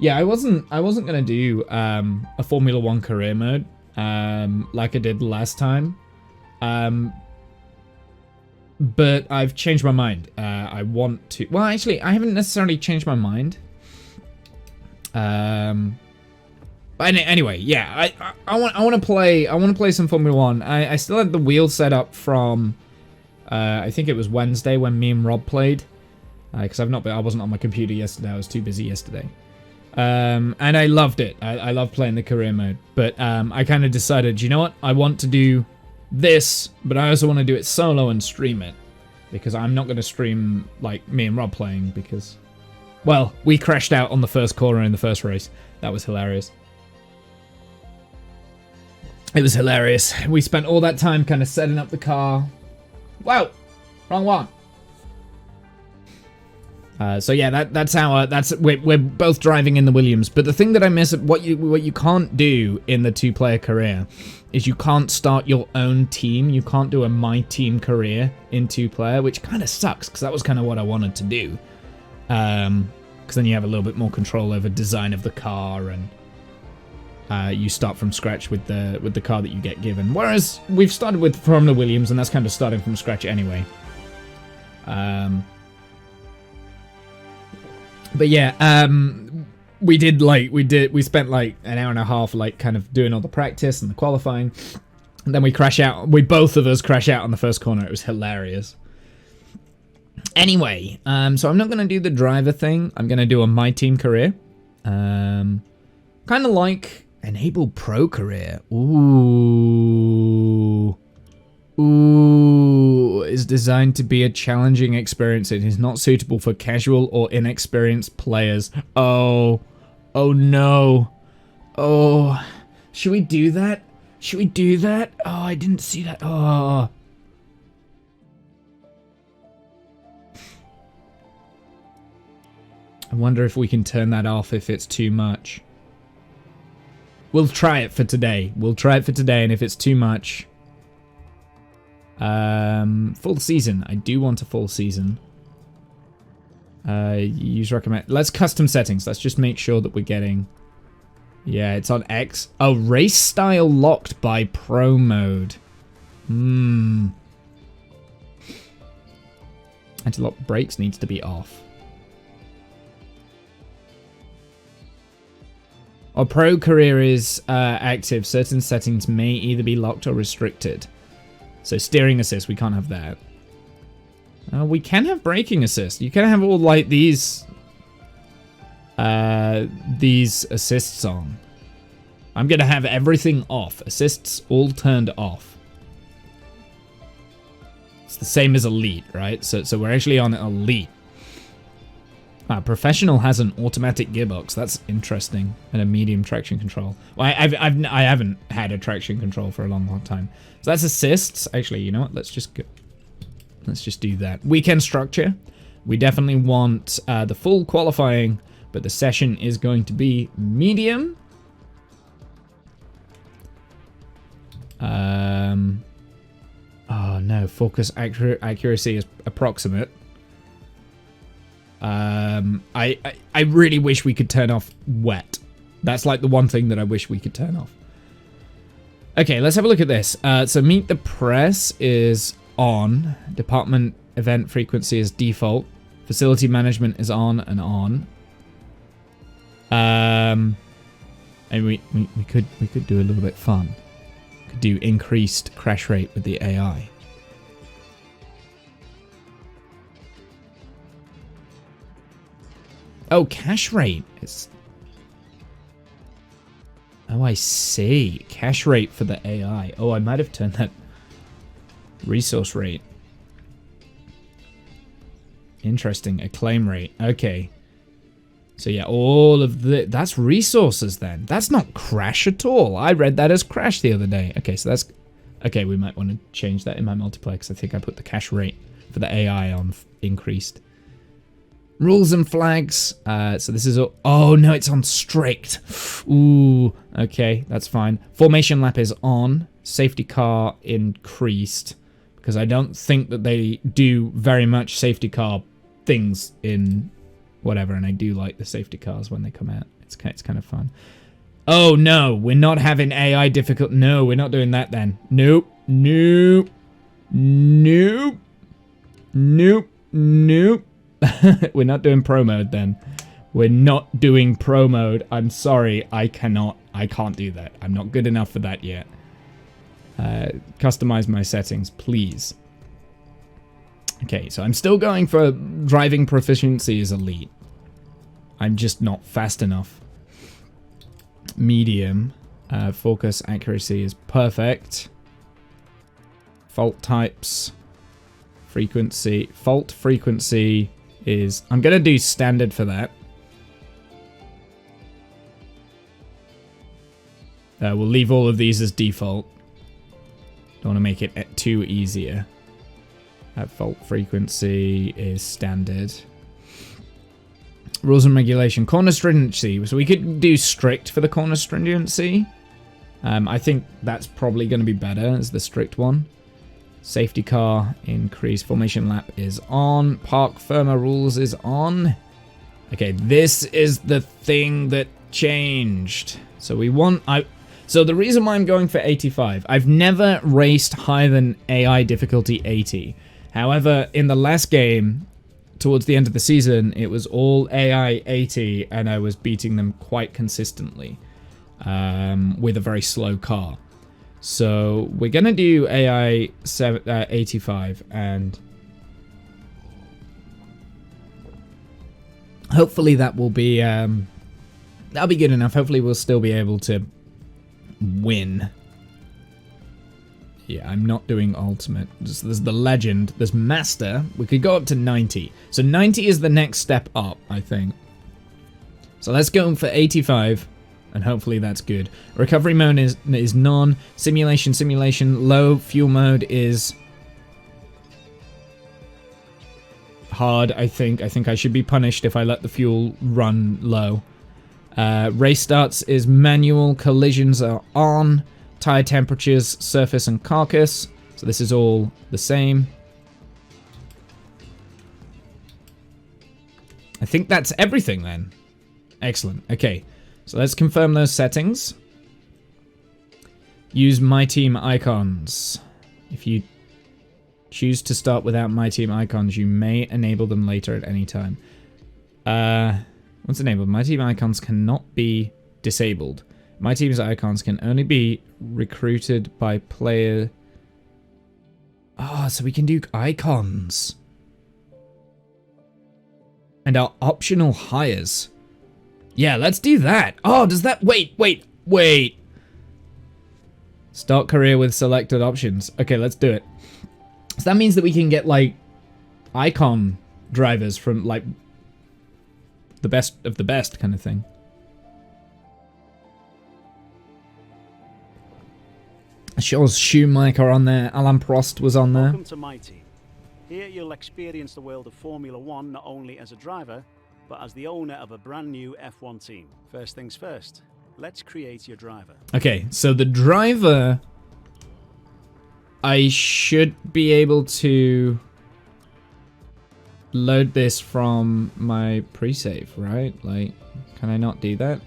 Yeah, I wasn't gonna do a Formula One career mode like I did last time, but I've changed my mind. I want to. Well, actually, I haven't necessarily changed my mind. But anyway, yeah, I want to play some Formula One. I still had the wheel set up from I think it was Wednesday when me and Rob played, because I wasn't on my computer yesterday. I was too busy yesterday. And I loved it. I love playing the career mode. But I kind of decided, you know what? I want to do this, but I also want to do it solo and stream it. Because I'm not going to stream, like, me and Rob playing, because... Well, we crashed out on the first corner in the first race. That was hilarious. It was hilarious. We spent all that time kind of setting up the car. Wow! Wrong one. So yeah, we're both driving in the Williams. But the thing that I miss, what you can't do in the two-player career, is you can't start your own team. You can't do a my team career in two-player, which kind of sucks because that was kind of what I wanted to do. Because then you have a little bit more control over design of the car, and you start from scratch with the car that you get given. Whereas we've started from the Williams, and that's kind of starting from scratch anyway. But yeah, we spent like an hour and a half like kind of doing all the practice and the qualifying, and then we crash out. Both of us crash out on the first corner. It was hilarious. Anyway, so I'm not going to do the driver thing. I'm going to do a my team career. Kind of like enable pro career. Ooh, is designed to be a challenging experience. It is not suitable for casual or inexperienced players. Oh no. Oh, should we do that? Should we do that? Oh, I didn't see that. Oh. I wonder if we can turn that off if it's too much. We'll try it for today. And if it's too much... full season. I do want a full season. Use recommend. Let's custom settings. Let's just make sure that we're getting... Yeah, it's on X. Oh, race style locked by pro mode. Anti-lock brakes needs to be off. Our pro career is active. Certain settings may either be locked or restricted. So steering assist, we can't have that. We can have braking assist. You can have all like these assists on. I'm gonna have everything off. Assists all turned off. It's the same as elite, right? So we're actually on elite. Professional has an automatic gearbox. That's interesting, and a medium traction control. Well, I haven't had a traction control for a long time. So that's assists. Actually, you know what? Let's just do that. Weekend structure. We definitely want the full qualifying, but the session is going to be medium. Oh no, focus accuracy is approximate. I really wish we could turn off wet. That's like the one thing that I wish we could turn off. Okay, let's have a look at this. So meet the press is on. Department event frequency is default. Facility management is on and on. And we could do a little bit fun. Could do increased crash rate with the AI. Oh, cache rate. Oh, I see. Cache rate for the AI. Oh, I might have turned that resource rate. Interesting. Acclaim rate. Okay. So yeah, all of that's resources then. That's not crash at all. I read that as crash the other day. Okay, so that's... Okay, we might want to change that in my multiplayer because I think I put the cache rate for the AI on increased. Rules and flags. So this is... Oh, no, it's on strict. Ooh, okay, that's fine. Formation lap is on. Safety car increased. Because I don't think that they do very much safety car things in whatever, and I do like the safety cars when they come out. It's kind of fun. Oh no, we're not having AI difficult. No, we're not doing that then. Nope, nope, nope, nope, nope. We're not doing pro mode then. We're not doing pro mode. I'm sorry, I can't do that. I'm not good enough for that yet. Customize my settings, please. Okay, so I'm still going for driving proficiency as elite. I'm just not fast enough. Medium. Focus accuracy is perfect. Fault types. Frequency. Fault frequency is... I'm going to do standard for that. We'll leave all of these as default. Don't want to make it too easier. Fault frequency is standard. Rules and regulation. Corner stringency. So we could do strict for the corner stringency. I think that's probably going to be better as the strict one. Safety car increase. Formation lap is on. Park firmer rules is on. Okay, this is the thing that changed. So we want... So the reason why I'm going for 85, I've never raced higher than AI difficulty 80. However, in the last game, towards the end of the season, it was all AI 80, and I was beating them quite consistently with a very slow car. So we're going to do AI 85, and hopefully that will be that'll be good enough. Hopefully we'll still be able to win. Yeah, I'm not doing ultimate. There's the legend. There's master. We could go up to 90. So 90 is the next step up, I think. So let's go for 85, and hopefully that's good. Recovery mode is none. Simulation. Low fuel mode is hard, I think. I think I should be punished if I let the fuel run low. Race starts is manual. Collisions are on. Tire temperatures, surface and carcass. So this is all the same. I think that's everything then. Excellent. Okay, so let's confirm those settings. Use My Team icons. If you choose to start without My Team icons, you may enable them later at any time. Once enabled, My Team icons cannot be disabled. My Team's icons can only be recruited by player... so we can do icons. And our optional hires. Yeah, let's do that. Oh, does that... Wait. Start career with selected options. Okay, let's do it. So that means that we can get, like, icon drivers from, like, the best of the best kind of thing. Charles Schumacher on there. Alain Prost was on there. Welcome to my team. Here you'll experience the world of Formula One not only as a driver, but as the owner of a brand new F1 team. First things first, let's create your driver. Okay, so the driver... I should be able to load this from my pre-save, right? Like, can I not do that?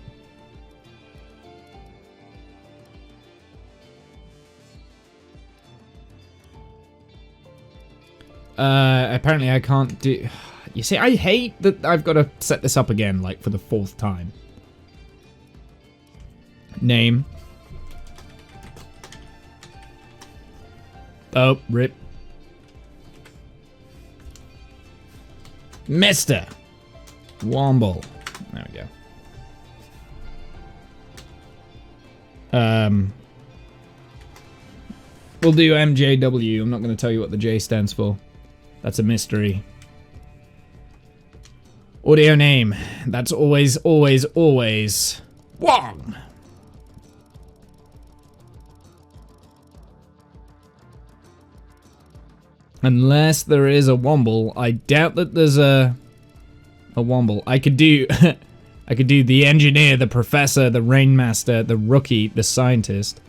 Apparently I can't do... You see, I hate that I've got to set this up again, like, for the 4th time. Name. Oh, rip. Mr. Womble. There we go. We'll do MJW. I'm not going to tell you what the J stands for. That's a mystery. Audio name. That's always Wong. Unless there is a Womble. I doubt that there's a Womble. I could do I could do the engineer, the professor, the rainmaster, the rookie, the scientist.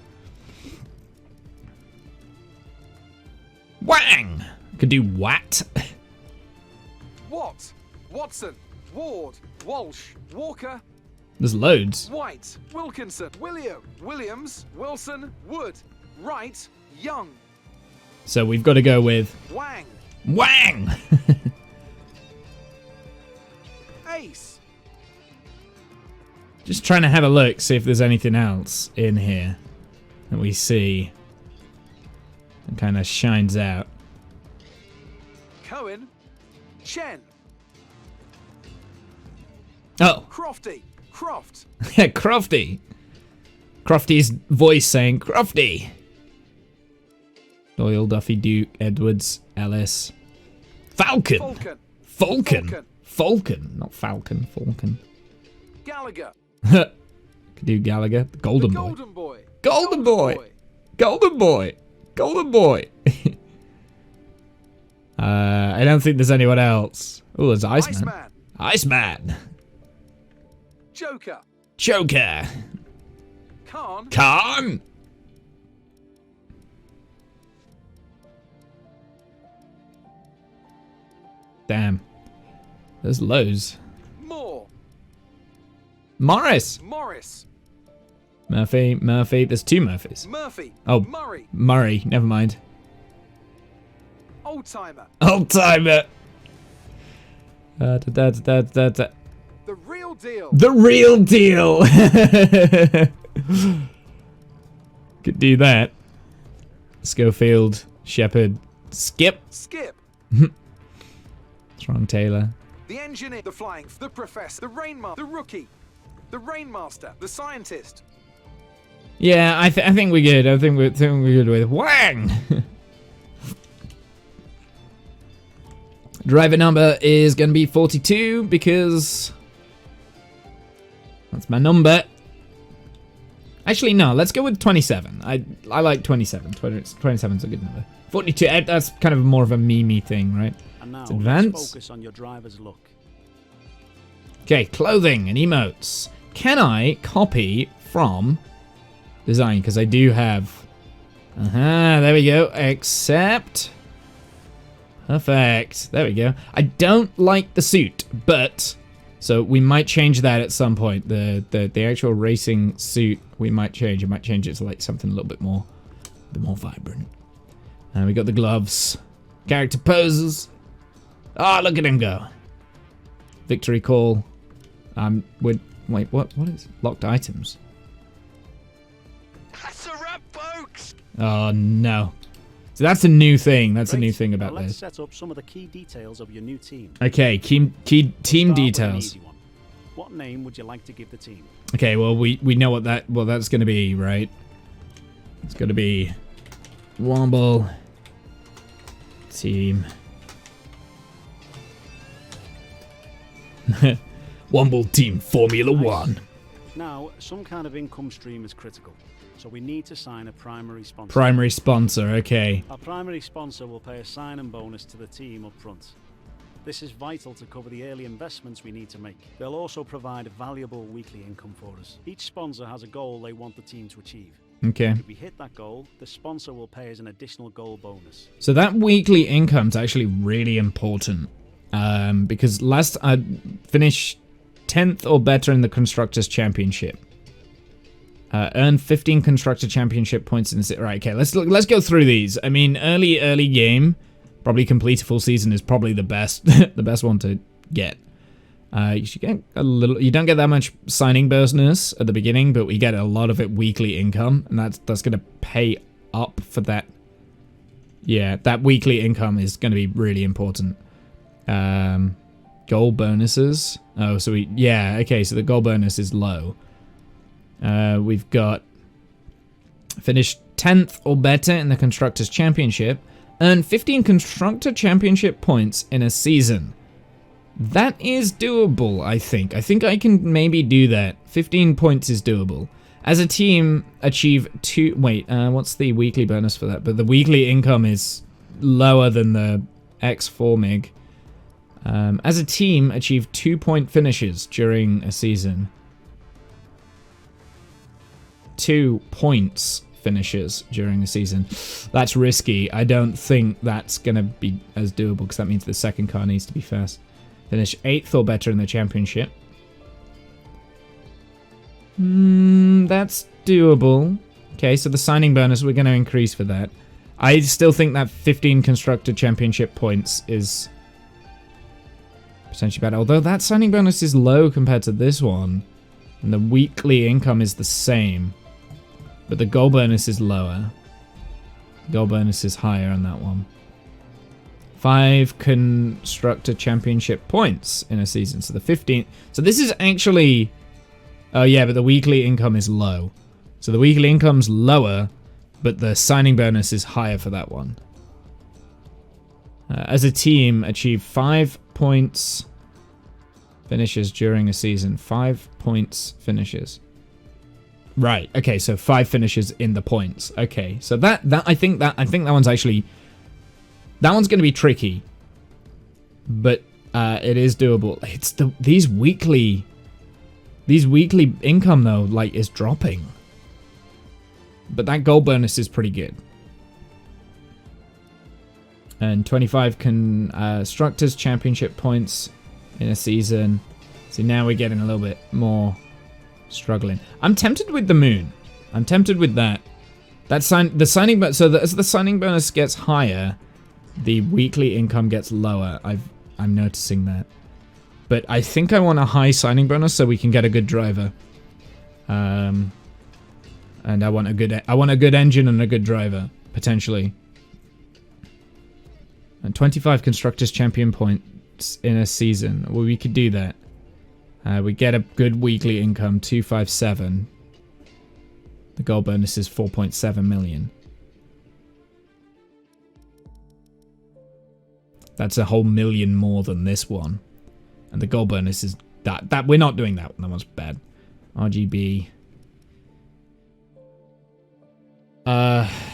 Wang! I could do what? What? Watson, Ward, Walsh, Walker, There's loads. White, Wilkinson, Williams, Wilson, Wood, Wright, Young. So we've got to go with Wang. Wang! Ace. Just trying to have a look, see if there's anything else in here that we see that kind of shines out. Cohen. Chen. Oh, Crofty. Croft. Crofty. Crofty's voice saying Crofty. Doyle, Duffy, Duke, Edwards, Ellis. Falcon. Falcon. Not Falcon. Falcon. Gallagher. Could do Gallagher. The Golden Boy. Golden Boy. Golden Boy. Golden Boy. Golden Boy. I don't think there's anyone else. Oh, there's Iceman. Iceman. Joker. Joker. Khan. Khan. Damn. There's loads. Moore. Morris. Morris. Murphy. There's two Murphys. Murphy. Oh, Murray. Murray. Never mind. Old timer. Old timer. The real deal. The real deal. Could do that. Schofield. Shepard. Skip. Strong Taylor. The engineer. The flying. The professor. The rainmaster. The rookie. The rainmaster. The scientist. Yeah, I think we're good. I think we're good with Wang. Driver number is going to be 42 because that's my number. Actually, no, let's go with 27. I like 27. 27 is a good number. 42, that's kind of more of a meme thing, right? And now, let's advance. let's focus on your driver's look. Okay, clothing and emotes. Can I copy from design? Because I do have... there we go. Accept. Perfect. There we go. I don't like the suit, but... So we might change that at some point. The actual racing suit, we might change. It might change it to like something a little bit more vibrant. And we got the gloves. Character poses. Ah, look at him go. Victory call. Wait, what is locked items? That's a wrap, folks. Oh no. So that's a new thing. That's Great. a new thing about let's this. set up some of the key details of your new team. Okay, team details. What name would you like to give the team? Okay, well we know what that's gonna be, right? It's gonna be Womble Team. Womble Team Formula One. Now, some kind of income stream is critical, so we need to sign a primary sponsor. Primary sponsor, okay. Our primary sponsor will pay a sign-in bonus to the team up front. This is vital to cover the early investments we need to make. They'll also provide a valuable weekly income for us. Each sponsor has a goal they want the team to achieve. Okay. If we hit that goal, the sponsor will pay us an additional goal bonus. So that weekly income's actually really important. Because last I finished 10th or better in the Constructors' Championship. Earn 15 Constructor Championship points in the... Right, okay, let's go through these. I mean, early game, probably complete a full season is probably the best the best one to get. You should get a little... You don't get that much signing bonus at the beginning, but we get a lot of it weekly income, and that's going to pay up for that. Yeah, that weekly income is going to be really important. Goal bonuses. Oh, so yeah, okay, so the goal bonus is low. We've got finished 10th or better in the Constructors' Championship. Earn 15 Constructor Championship points in a season. That is doable, I think. I think I can maybe do that. 15 points is doable. As a team, achieve 2... Wait, what's the weekly bonus for that? But the weekly income is lower than the X4 MiG. As a team, achieve 2-point finishes during a season. 2 points finishes during a season. That's risky. I don't think that's going to be as doable because that means the second car needs to be fast. Finish 8th or better in the championship. That's doable. Okay, so the signing bonus, we're going to increase for that. I still think that 15 constructor championship points is potentially better. Although that signing bonus is low compared to this one. And the weekly income is the same. But the goal bonus is lower. Goal bonus is higher on that one. 5 constructor championship points in a season. So the 15. So this is actually... Oh yeah, but the weekly income is low. So the weekly income's lower, but the signing bonus is higher for that one. As a team, achieve 5 points finishes during a season. 5 points finishes. Right. Okay. So 5 finishes in the points. Okay. So I think that one's actually, that one's going to be tricky, but it is doable. It's these weekly income though, like, is dropping. But that goal bonus is pretty good. And 25 constructors championship points in a season. So now we're getting a little bit more struggling. I'm tempted with the moon. I'm tempted with that. As the signing bonus gets higher, the weekly income gets lower. I'm noticing that. But I think I want a high signing bonus so we can get a good driver. And I want a good engine and a good driver, potentially. And 25 constructors champion points in a season. Well, we could do that. We get a good weekly income, 257. The goal bonus is 4.7 million. That's a whole million more than this one. And the goal bonus is that we're not doing that one. That one's bad. RGB.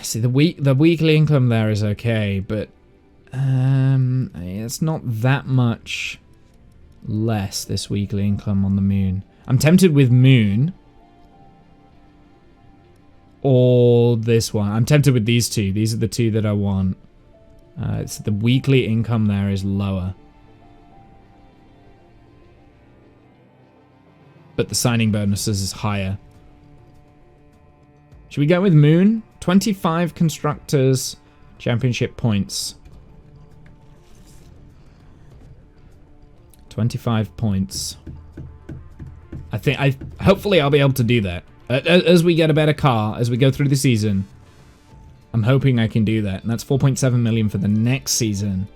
See, the weekly income there is okay, but it's not that much less, this weekly income on the moon. I'm tempted with moon or this one. I'm tempted with these two. These are the two that I want. So the weekly income there is lower, but the signing bonuses is higher. Should we go with moon? 25 constructors championship points. 25 points. Hopefully I'll be able to do that. As we get a better car, as we go through the season, I'm hoping I can do that. And that's 4.7 million for the next season.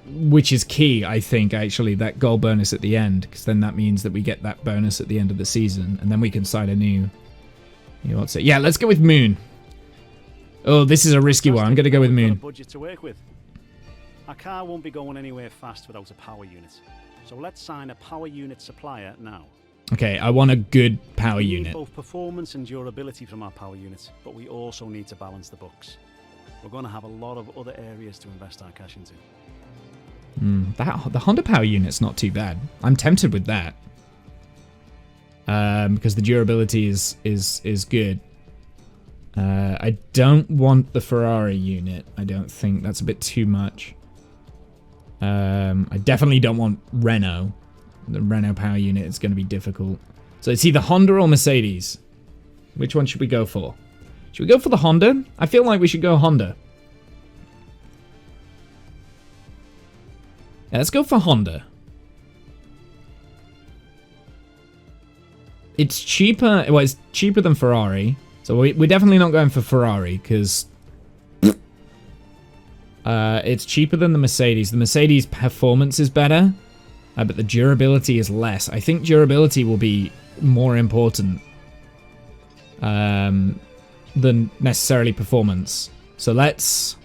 Which is key, I think, actually, that goal bonus at the end. Because then that means that we get that bonus at the end of the season. And then we can sign a new... what's it? Yeah, let's go with moon. Oh, this is a risky one. I'm going to go with moon. Budget to work with. Our car won't be going anywhere fast without a power unit. So let's sign a power unit supplier now. Okay, I want a good power we unit. need both performance and durability from our power units, but we also need to balance the books. We're going to have a lot of other areas to invest our cash into. The Honda power unit's not too bad. I'm tempted with that. Because the durability is good. I don't want the Ferrari unit. I don't think that's a bit too much. I definitely don't want Renault. The Renault power unit is going to be difficult. So it's either Honda or Mercedes. Which one should we go for? Should we go for the Honda? I feel like we should go Honda. Yeah, let's go for Honda. It's cheaper. Well, it's cheaper than Ferrari. So we're definitely not going for Ferrari because it's cheaper than the Mercedes. The Mercedes performance is better, but the durability is less. I think durability will be more important than necessarily performance. So let's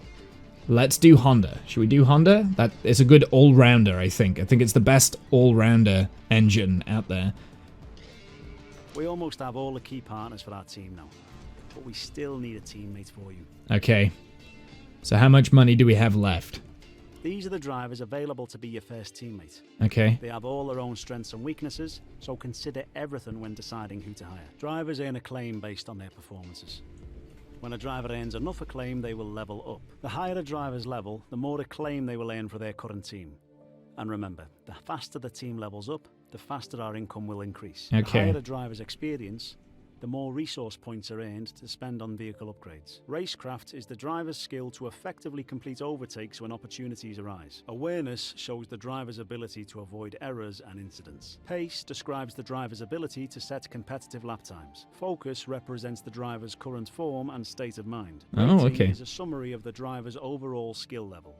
do Honda. Should we do Honda? That is a good all-rounder, I think. I think it's the best all-rounder engine out there. We almost have all the key partners for our team now, but we still need a teammate for you. Okay. So how much money do we have left? These are the drivers available to be your first teammate. Okay. They have all their own strengths and weaknesses, so consider everything when deciding who to hire. Drivers earn acclaim based on their performances. When a driver earns enough acclaim, they will level up. The higher a driver's level, the more acclaim they will earn for their current team. And remember, the faster the team levels up, the faster our income will increase. Okay. The higher a driver's experience, the more resource points are earned to spend on vehicle upgrades. Racecraft is the driver's skill to effectively complete overtakes when opportunities arise. Awareness shows the driver's ability to avoid errors and incidents. Pace describes the driver's ability to set competitive lap times. Focus represents the driver's current form and state of mind. Oh, Rating okay. is a summary of the driver's overall skill level.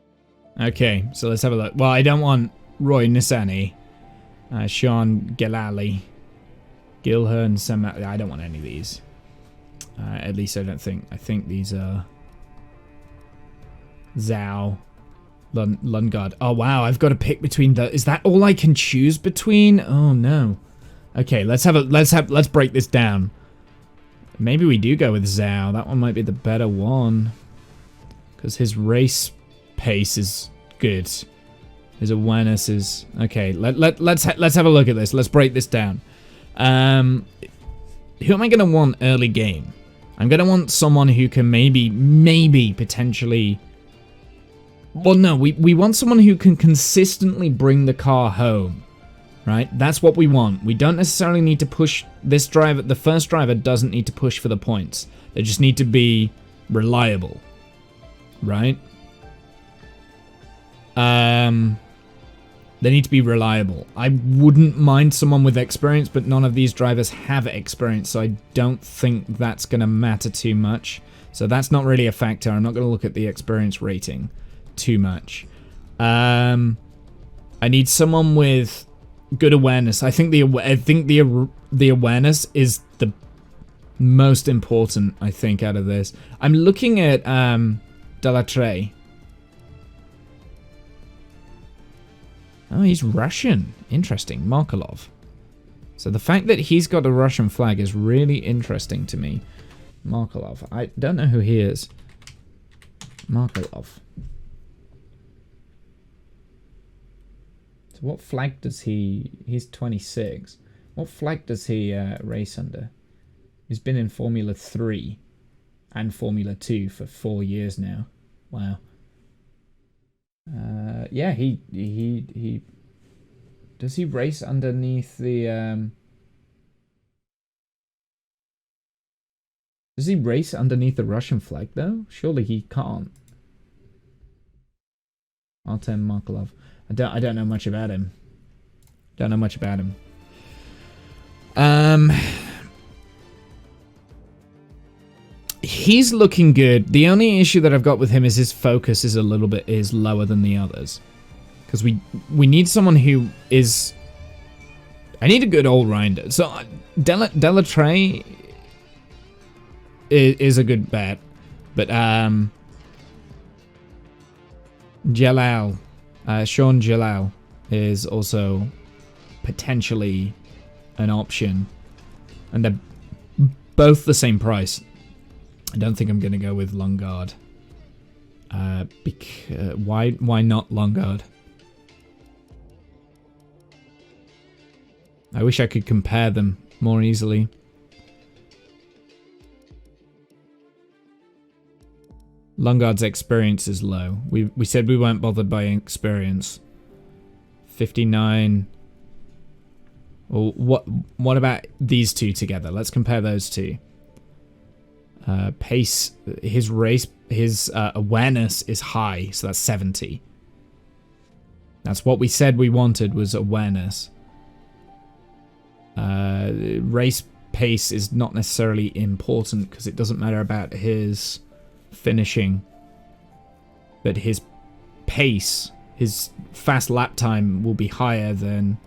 Okay, so let's have a look. Well, I don't want Roy Nissani, Sean Gilali, Gilhern, Sam. I don't want any of these. At least I don't think. I think these are Zhao, Lundgaard. Oh wow, I've got to pick between the. Is that all I can choose between? Oh no. Okay, let's break this down. Maybe we do go with Zhao. That one might be the better one, because his race pace is good. His awareness is okay. Let's have a look at this. Let's break this down. Who am I going to want early game? I'm going to want someone who can maybe potentially. Well, no, we want someone who can consistently bring the car home, right? That's what we want. We don't necessarily need to push this driver. The first driver doesn't need to push for the points. They just need to be reliable, right? They need to be reliable. I wouldn't mind someone with experience, but none of these drivers have experience, so I don't think that's going to matter too much. So that's not really a factor. I'm not going to look at the experience rating too much. I need someone with good awareness. I think the awareness is the most important, I think, out of this. I'm looking at Delattre. Oh, he's Russian. Interesting. Markelov. So the fact that he's got a Russian flag is really interesting to me. Markelov. I don't know who he is. Markelov. So what flag does he... He's 26. What flag does he race under? He's been in Formula 3 and Formula 2 for 4 years now. Wow. Yeah, he does he race underneath the does he race underneath the Russian flag though? Surely he can't. Artem Markelov. I don't know much about him. Don't know much about him. He's looking good. The only issue that I've got with him is his focus is a little bit lower than the others. Because we need someone who is... I need a good all-rounder. So Delattre is a good bet. But Jalal, Sean Jalal is also potentially an option. And they're both the same price. I don't think I'm going to go with Lundgaard. Why not Lundgaard? I wish I could compare them more easily. Lundgaard's experience is low. We said we weren't bothered by experience. 59. Well, what about these two together? Let's compare those two. Pace, his awareness is high, so that's 70. That's what we said we wanted, was awareness. Race pace is not necessarily important because it doesn't matter about his finishing, but his pace, his fast lap time will be higher than,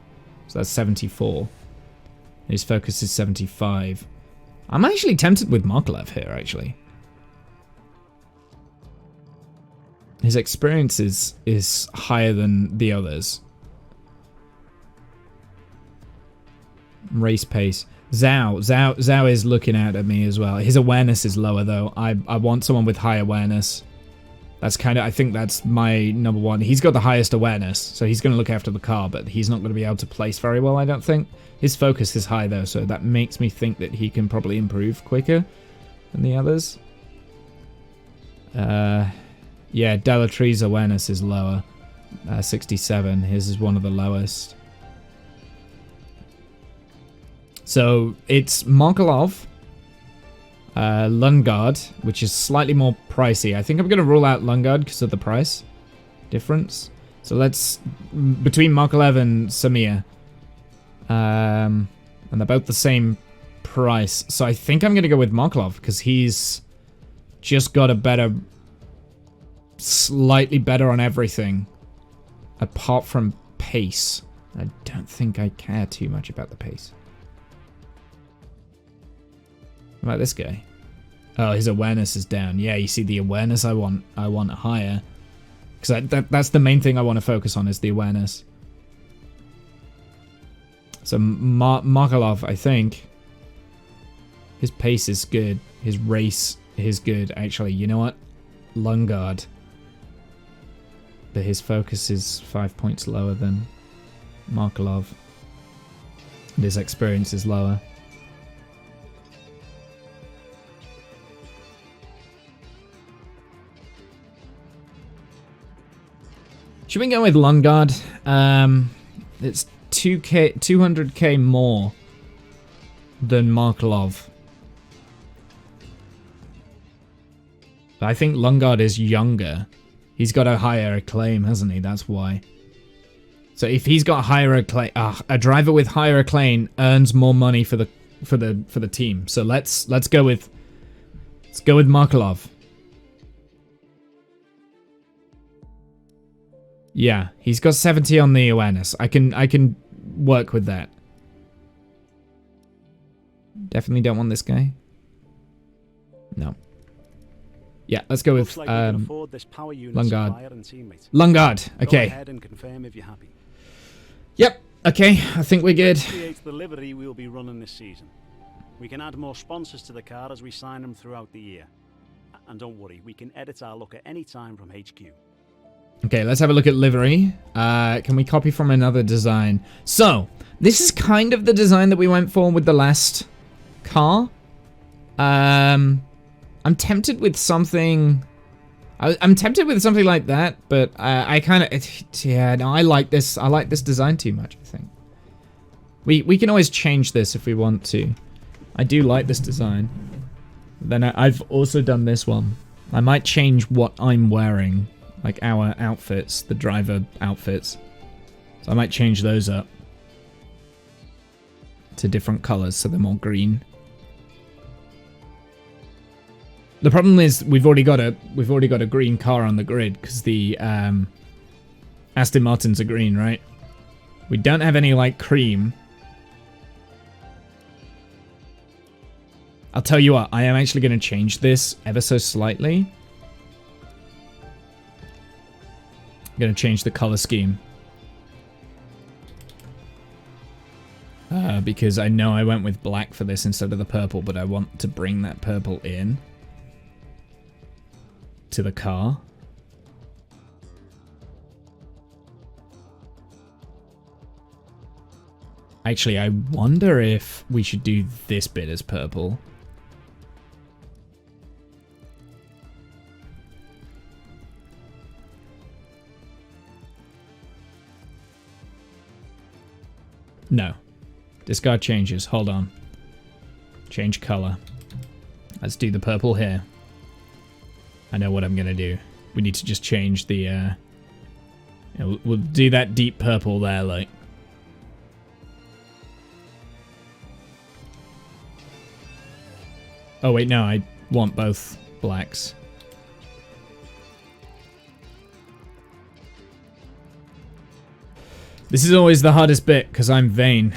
so that's 74. His focus is 75. I'm actually tempted with Markelev here, actually. His experience is higher than the others. Race pace. Zhao is looking out at me as well. His awareness is lower, though. I want someone with high awareness. That's kind of, I think that's my number one. He's got the highest awareness, so he's going to look after the car, but he's not going to be able to place very well, I don't think. His focus is high, though, so that makes me think that he can probably improve quicker than the others. Yeah, Delatre's awareness is lower. 67. His is one of the lowest. So it's Markelov, Lungard, which is slightly more pricey. I think I'm going to rule out Lungard because of the price difference. So let's, between Markelov and Samir, and they're both the same price. So I think I'm going to go with Markelov because he's just got a better, slightly better on everything, apart from pace. I don't think I care too much about the pace. What about this guy? Oh, his awareness is down. Yeah, you see the awareness I want higher. Because that's the main thing I want to focus on is the awareness. So Markelov, I think, his pace is good. His race is good. Actually, you know what? Lungard. But his focus is 5 points lower than Markelov. And his experience is lower. Should we go with Lungard? It's 200k more than Markelov. But I think Lungard is younger. He's got a higher acclaim, hasn't he? That's why. So if he's got higher acclaim, a driver with higher acclaim earns more money for the team. So let's go with Markelov. Yeah, he's got 70 on the awareness. I can work with that. Definitely don't want this guy. No. Yeah, let's go with Lungard. Lungard. Okay. Go ahead and confirm if you're happy. Yep. Okay. I think we're good. Creates the livery we'll be running this season. We can add more sponsors to the car as we sign them throughout the year. And don't worry, we can edit our look at any time from HQ. Okay, let's have a look at livery. Can we copy from another design? So, this is kind of the design that we went for with the last car. I'm tempted with something... I'm tempted with something like that, but I kind of... Yeah, no, I like this. I like this design too much, I think. We can always change this if we want to. I do like this design. Then I've also done this one. I might change what I'm wearing. Like our outfits, the driver outfits. So I might change those up to different colors so they're more green. The problem is we've already got a green car on the grid because the Aston Martins are green, right? We don't have any like cream. I'll tell you what, I am actually going to change this ever so slightly. I'm going to change the color scheme. Because I know I went with black for this instead of the purple, but I want to bring that purple in to the car. Actually, I wonder if we should do this bit as purple. No. Discard changes. Hold on. Change color. Let's do the purple here. I know what I'm going to do. We need to just change the... we'll do that deep purple there, like. Oh, wait, no. I want both blacks. This is always the hardest bit, because I'm vain.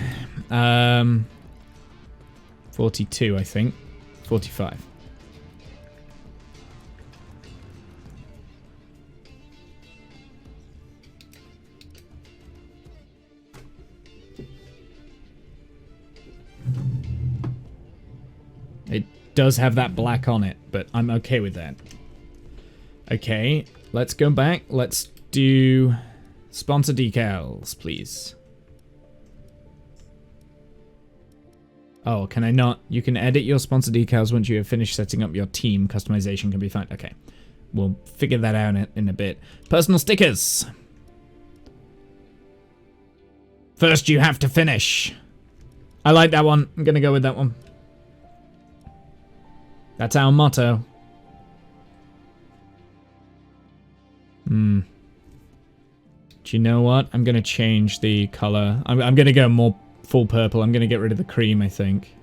42, I think. 45. It does have that black on it, but I'm okay with that. Okay, let's go back. Let's do... sponsor decals, please. Oh, can I not? You can edit your sponsor decals once you have finished setting up your team. Customization can be found. Okay. We'll figure that out in a bit. Personal stickers. First you have to finish. I like that one. I'm gonna go with that one. That's our motto. Do you know what? I'm gonna change the color. I'm gonna go more full purple. I'm gonna get rid of the cream, I think.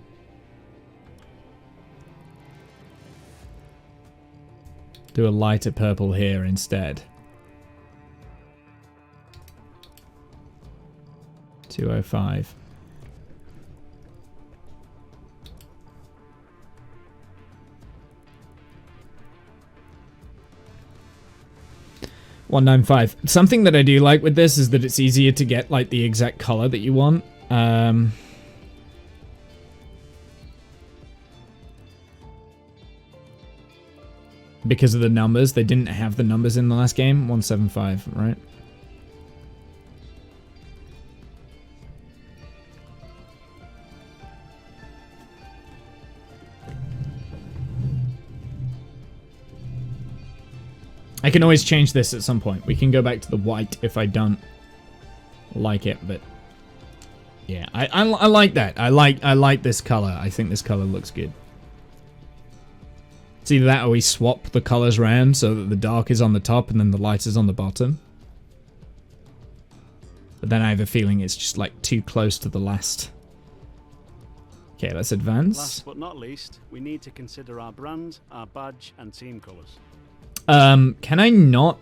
Do a lighter purple here instead. 205. $195. Something that I do like with this is that it's easier to get like the exact color that you want. Because of the numbers. They didn't have the numbers in the last game. 175, right? I can always change this at some point. We can go back to the white if I don't like it, but yeah, I like that. I like this color. I think this color looks good. It's either that or we swap the colors around so that the dark is on the top and then the light is on the bottom. But then I have a feeling it's just like too close to the last. Okay, let's advance. Last but not least, we need to consider our brand, our badge, and team colors. Can I not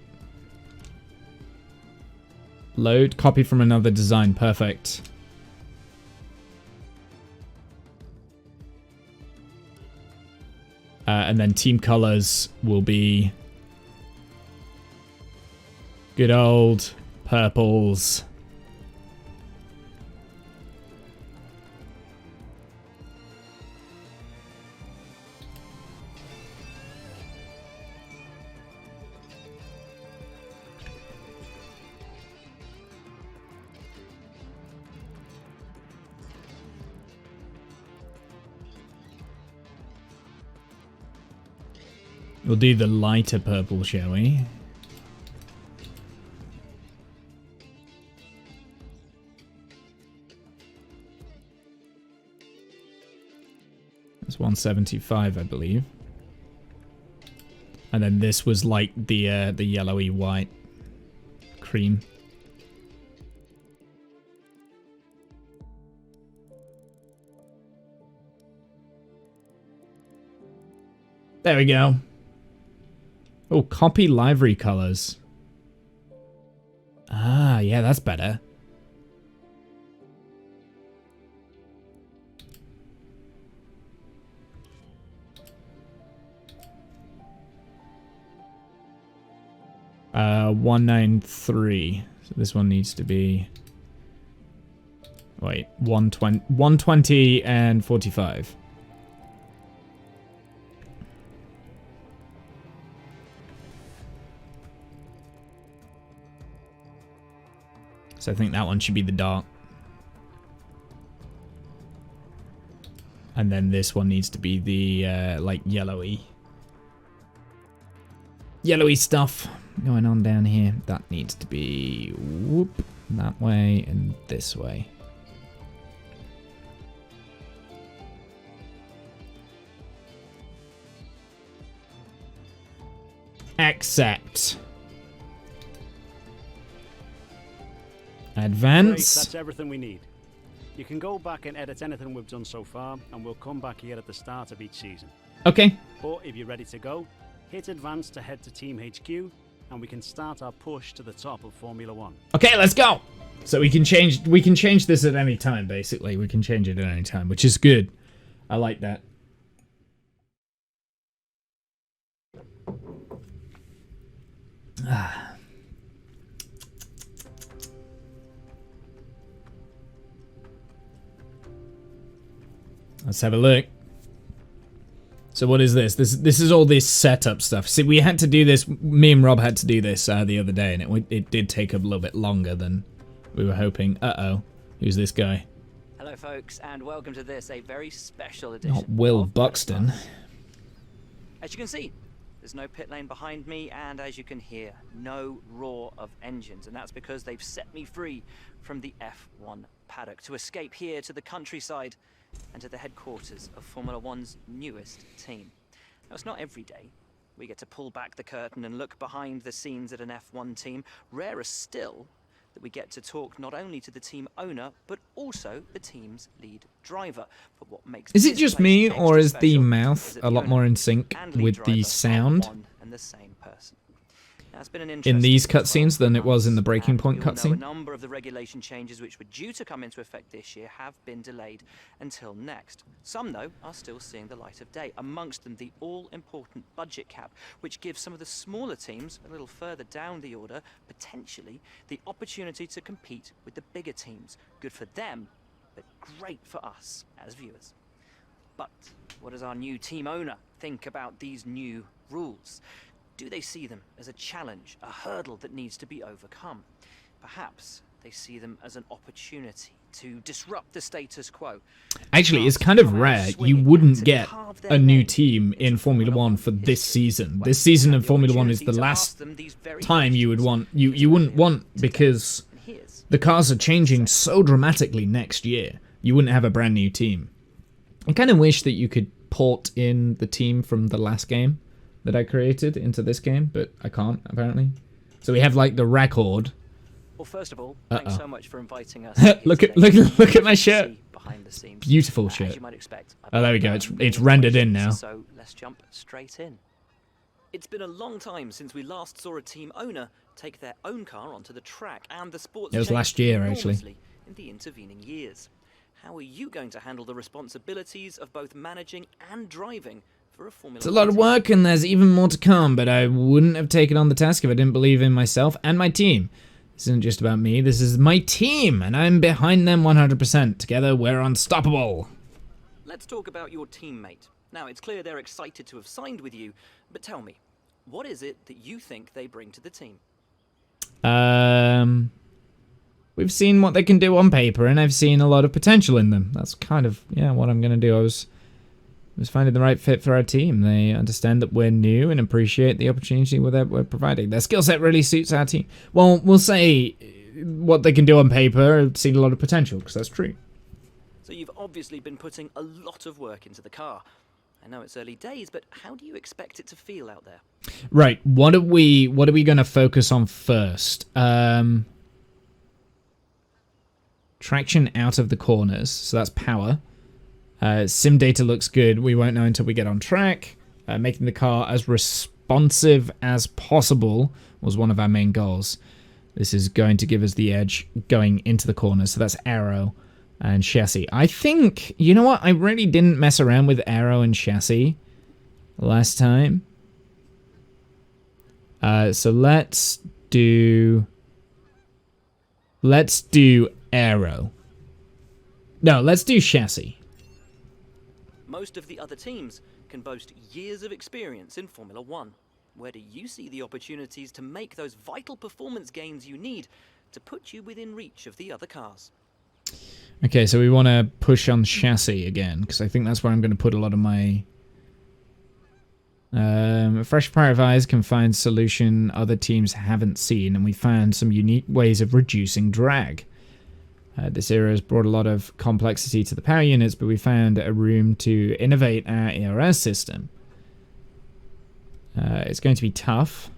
load? Copy from another design. Perfect. And then team colors will be good old purples. We'll do the lighter purple, shall we? That's 175, I believe. And then this was like the yellowy white cream. There we go. Oh, copy livery colors. Ah, yeah, that's better. Uh, 193. So this one needs to be... Wait, 120 and 45. So I think that one should be the dark. And then this one needs to be the, like, yellowy stuff going on down here. That needs to be, whoop, that way and this way. Accept. Advance. Great, that's everything we need. You can go back and edit anything we've done so far, and we'll come back here at the start of each season. Okay. But if you're ready to go, hit advance to head to Team HQ, and we can start our push to the top of Formula 1. Okay, let's go. So we can change this at any time, basically. We can change it at any time, which is good. I like that. Let's have a look. So what is this? This is all this setup stuff. See, we had to do this. Me and Rob had to do this the other day, and it did take a little bit longer than we were hoping. Uh-oh. Who's this guy? Hello, folks, and welcome to this, a very special edition. Not Will Buxton. As you can see, There's no pit lane behind me, and as you can hear, no roar of engines, and that's because they've set me free from the F1 paddock to escape here to the countryside and to the headquarters of Formula One's newest team. Now, it's not every day we get to pull back the curtain and look behind the scenes at an F1 team. Rarer still that we get to talk not only to the team owner, but also the team's lead driver. For what makes Is it just me, or is the mouth a lot more in sync with the sound and the same person? Now, it's been an in these cutscenes than it was in the Breaking Point A cutscene? number of the regulation changes which were due to come into effect this year have been delayed until next. Some, though, are still seeing the light of day. Amongst them, the all-important budget cap, which gives some of the smaller teams a little further down the order, potentially, the opportunity to compete with the bigger teams. Good for them, but great for us as viewers. But what does our new team owner think about these new rules? Do they see them as a challenge, a hurdle that needs to be overcome? Perhaps they see them as an opportunity to disrupt the status quo. Actually, it's kind of rare. You wouldn't get a new team in Formula One for this season. This season of Formula One is the last time you would want... You wouldn't want, because the cars are changing so dramatically next year. You wouldn't have a brand new team. I kind of wish that you could port in the team from the last game that I created into this game, but I can't, apparently. So we have, like, the record. Well, first of all, thanks so much for inviting us. look at my shirt. Behind the scenes. Beautiful shirt. As you might expect, Oh, there we go. It's rendered in now. So let's jump straight in. It's been a long time since we last saw a team owner take their own car onto the track, and the sports It was last year, actually. In the intervening years. How are you going to handle the responsibilities of both managing and driving for a Formula It's a lot of work, and there's even more to come, but I wouldn't have taken on the task if I didn't believe in myself and my team. This isn't just about me, this is my team, and I'm behind them 100%. Together, we're unstoppable. Let's talk about your teammate. Now, it's clear they're excited to have signed with you, but tell me, what is it that you think they bring to the team? We've seen what they can do on paper, and I've seen a lot of potential in them. That's kind of, yeah, what I'm going to do. I was finding the right fit for our team. They understand that we're new and appreciate the opportunity we're providing. Their skill set really suits our team. Well, we'll say what they can do on paper. I've seen a lot of potential, because that's true. So you've obviously been putting a lot of work into the car. I know it's early days, but how do you expect it to feel out there? Right. What are we going to focus on first? Traction out of the corners. So that's power. Sim data looks good. We won't know until we get on track. Making the car as responsive as possible was one of our main goals. This is going to give us the edge going into the corners. So that's aero and chassis. I think, you know what? I really didn't mess around with aero and chassis last time. So let's do aero. No, let's do chassis. Most of the other teams can boast years of experience in Formula One. Where do you see the opportunities to make those vital performance gains you need to put you within reach of the other cars? Okay, so we want to push on chassis again, because I think that's where I'm going to put a lot of my... a fresh pair of eyes can find solution other teams haven't seen, and we found some unique ways of reducing drag. This era has brought a lot of complexity to the power units, but we found a room to innovate our ERS system. It's going to be tough.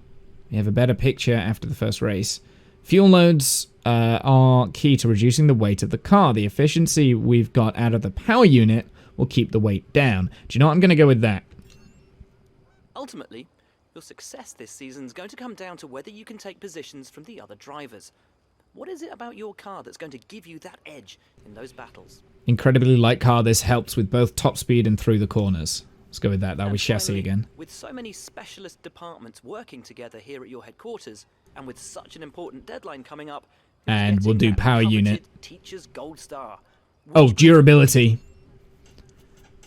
We have a better picture after the first race. Fuel loads are key to reducing the weight of the car. The efficiency we've got out of the power unit will keep the weight down. Do you know what? I'm going to go with that. Ultimately, your success this season is going to come down to whether you can take positions from the other drivers. What is it about your car that's going to give you that edge in those battles? Incredibly light car. This helps with both top speed and through the corners. Let's go with that. That'll be chassis again. With so many specialist departments working together here at your headquarters, and with such an important deadline coming up, and we'll do power unit. Teacher's Gold Star. Oh, durability.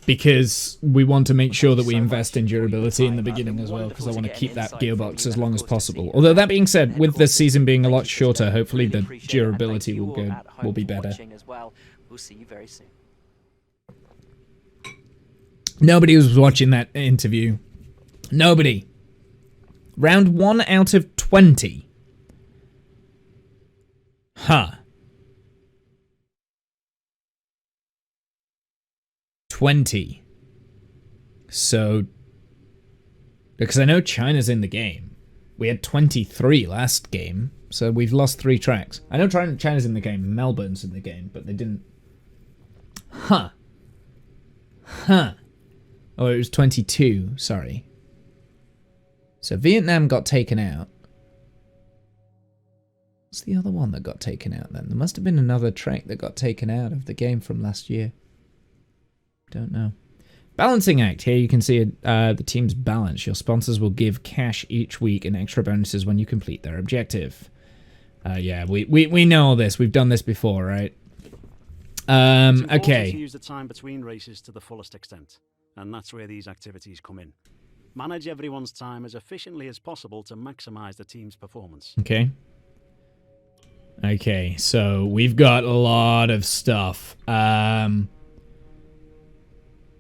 Because we want to make sure that we invest in durability in the beginning as well, because I want to keep that gearbox as long as possible. Although that being said, with the season being a lot shorter, hopefully the durability will be better. We'll see you very soon. Nobody was watching that interview. Nobody. Round 1 out of 20. Huh. 20. So, because I know China's in the game. We had 23 last game, so we've lost 3 tracks. I know China's in the game, Melbourne's in the game, but they didn't... Huh. Huh. Oh, it was 22, sorry. So Vietnam got taken out. What's the other one that got taken out then? There must have been another track that got taken out of the game from last year. Don't know. Balancing act. Here you can see the team's balance. Your sponsors will give cash each week and extra bonuses when you complete their objective. Yeah, we know all this. We've done this before, right? Okay. To use the time between races to the fullest extent, and that's where these activities come in. Manage everyone's time as efficiently as possible to maximize the team's performance. Okay. Okay, so we've got a lot of stuff.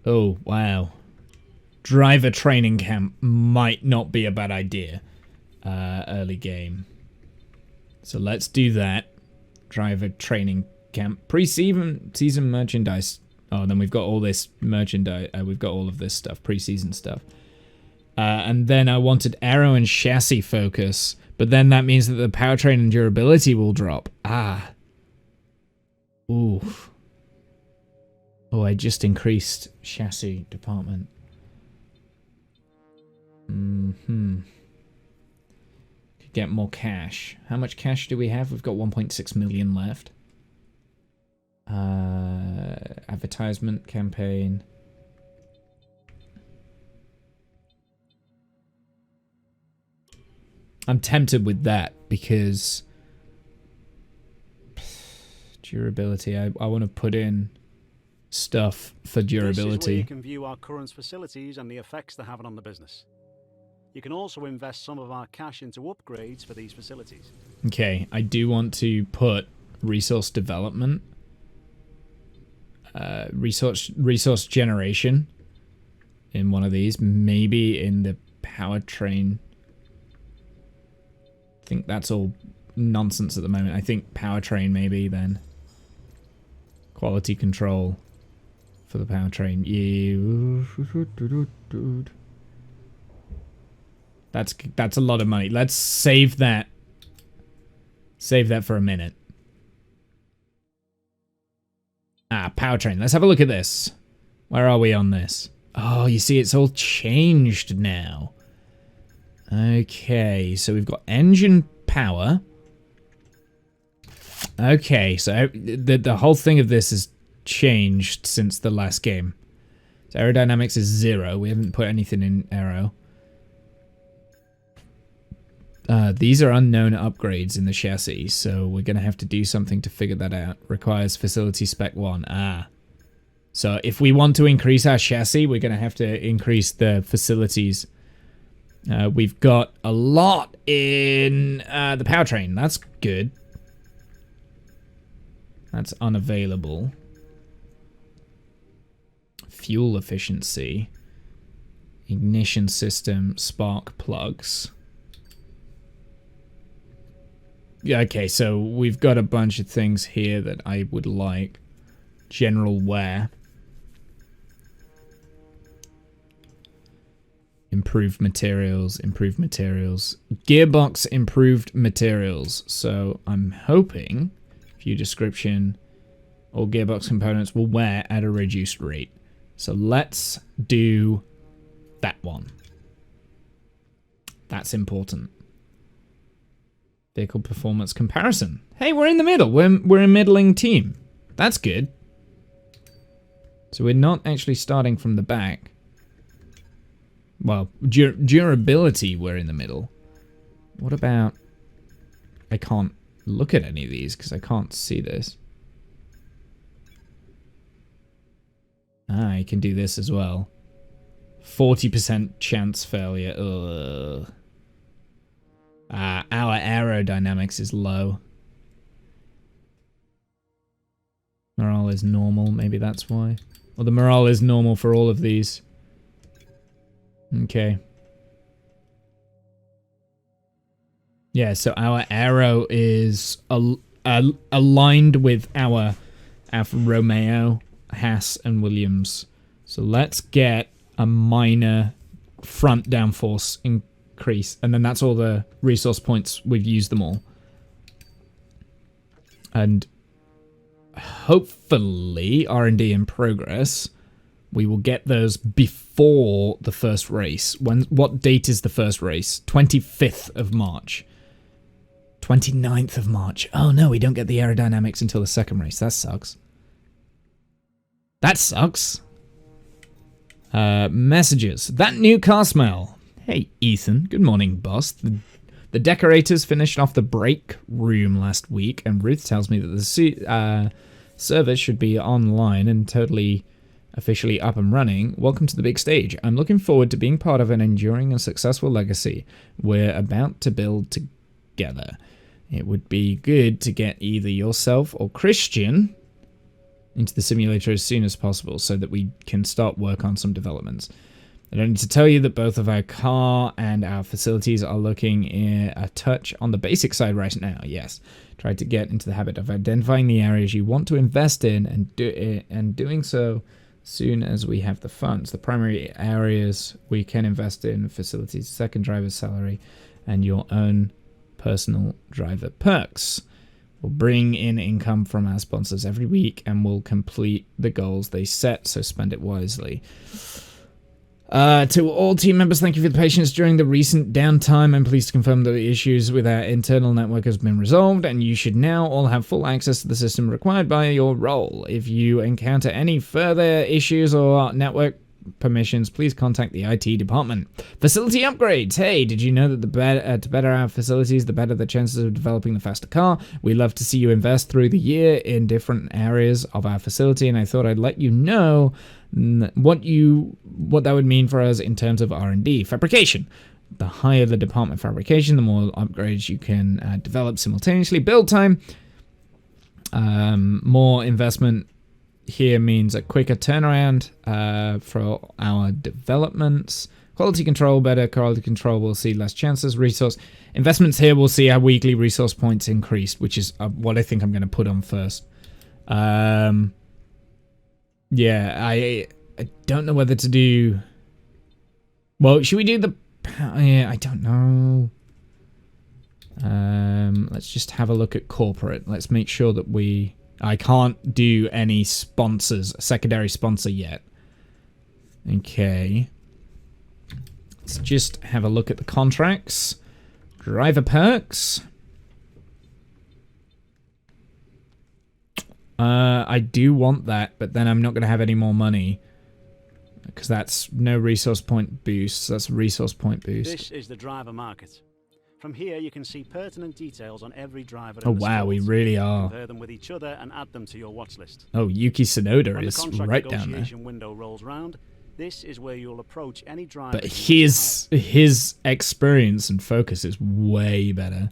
Oh, wow. Driver training camp might not be a bad idea. Early game. So let's do that. Driver training camp. Pre-season merchandise. Oh, then we've got all this merchandise. We've got all of this stuff. Pre-season stuff. And then I wanted aero and chassis focus. But then that means that the powertrain and durability will drop. Ah. Ooh. Oh, I just increased chassis department. Could get more cash. How much cash do we have? We've got 1.6 million left. Advertisement campaign. I'm tempted with that because durability. I want to put in stuff for durability. This is where you can view our current facilities and the effects they're having on the business. You can also invest some of our cash into upgrades for these facilities. Okay, I do want to put resource development, resource generation in one of these. Maybe in the powertrain. I think that's all nonsense at the moment. I think powertrain maybe then. Quality control for the powertrain. Yeah. That's a lot of money. Let's save that. Save that for a minute. Ah, powertrain. Let's have a look at this. Where are we on this? Oh, you see, it's all changed now. Okay, so we've got engine power. Okay, so the whole thing of this has changed since the last game. So aerodynamics is 0. We haven't put anything in aero. These are unknown upgrades in the chassis, so we're going to have to do something to figure that out. Requires facility spec 1. Ah. So if we want to increase our chassis, we're going to have to increase the facilities. We've got a lot in the powertrain. That's good. That's unavailable. Fuel efficiency. Ignition system. Spark plugs. Yeah, okay, so we've got a bunch of things here that I would like. General wear. Improved materials, improved materials. Gearbox improved materials. So I'm hoping, view description, all gearbox components will wear at a reduced rate. So let's do that one. That's important. Vehicle performance comparison. Hey, we're in the middle. We're a middling team. That's good. So we're not actually starting from the back. Well, durability, we're in the middle. What about... I can't look at any of these because I can't see this. Ah, I can do this as well. 40% chance failure. Ugh. Our aerodynamics is low. Morale is normal. Maybe that's why. Well, the morale is normal for all of these. Okay. Yeah, so our aero is aligned with our Alfa Romeo, Haas, and Williams. So let's get a minor front downforce increase, and then that's all the resource points. We've used them all. And hopefully, R&D in progress, we will get those before the first race. What date is the first race? 25th of March. 29th of March. Oh no, we don't get the aerodynamics until the second race. That sucks. That sucks. Messages. That new car smell. Hey, Ethan. Good morning, boss. The decorators finished off the break room last week, and Ruth tells me that the service should be online and totally officially up and running. Welcome to the big stage. I'm looking forward to being part of an enduring and successful legacy we're about to build together. It would be good to get either yourself or Christian into the simulator as soon as possible so that we can start work on some developments. I don't need to tell you that both of our car and our facilities are looking a touch on the basic side right now. Yes, try to get into the habit of identifying the areas you want to invest in and doing so soon as we have the funds. The primary areas we can invest in: facilities, second driver's salary, and your own personal driver perks. We'll bring in income from our sponsors every week and we'll complete the goals they set, so spend it wisely. To all team members, thank you for the patience during the recent downtime. I'm pleased to confirm that the issues with our internal network has been resolved, and you should now all have full access to the system required by your role. If you encounter any further issues or network permissions, please contact the IT department. Facility upgrades. Hey, did you know that to better our facilities, the better the chances of developing the faster car? We love to see you invest through the year in different areas of our facility, and I thought I'd let you know what that would mean for us in terms of R&D. Fabrication. The higher the department fabrication, the more upgrades you can develop simultaneously. Build time. More investment here means a quicker turnaround for our developments. Quality control, better quality control, we'll see less chances. Resource investments here, we'll see our weekly resource points increased, which is what I think I'm going to put on first. Yeah, I don't know whether to do... Well, should we do the... Yeah, I don't know. Let's just have a look at corporate. Let's make sure that we... I can't do any sponsors, secondary sponsor yet. Okay. Let's just have a look at the contracts. Driver perks. I do want that, but then I'm not going to have any more money. Because that's no resource point boost. That's a resource point boost. This is the driver market. From here, you can see pertinent details on every driver. Oh wow, we really are. Compare them with each other and add them to your watch list. Oh, Yuki Tsunoda is when the contract right down there. negotiation window rolls round, this is where you'll approach any driver. But his experience and focus is way better.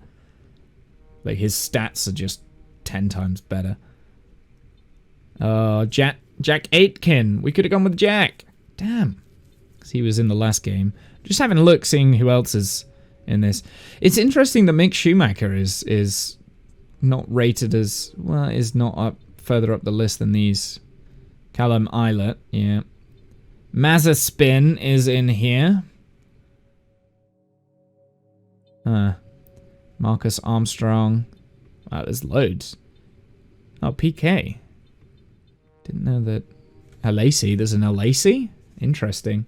Like his stats are just 10 times better. Oh, Jack Aitken. We could have gone with Jack. Damn, because he was in the last game. Just having a look, seeing who else is in this. It's interesting that Mick Schumacher is not rated as, well, is not up further up the list than these. Callum Eilert, yeah. Mazepin is in here. Marcus Armstrong. Wow, there's loads. Oh, PK. Didn't know that. Alesi, there's an Alesi? Interesting.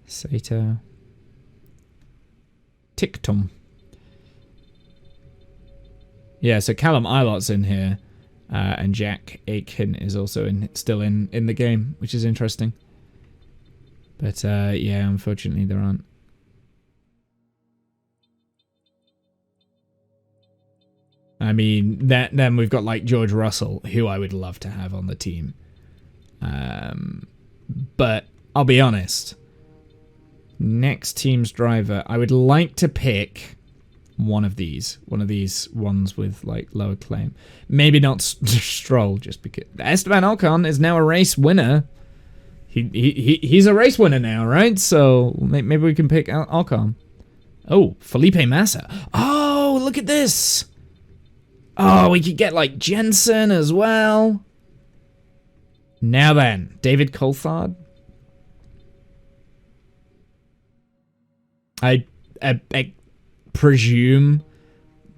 Sato. Tictum. Yeah, so Callum Eilert's in here, and Jack Aitken is also still in the game, which is interesting. But yeah, unfortunately there aren't. I mean, then we've got like George Russell, who I would love to have on the team. But I'll be honest. Next team's driver, I would like to pick one of these ones with like lower claim. Maybe not Stroll, just because Esteban Ocon is now a race winner. He's a race winner now, right? So maybe we can pick Ocon. Oh, Felipe Massa. Oh, look at this. Oh, we could get like Jensen as well. Now then, David Coulthard. I presume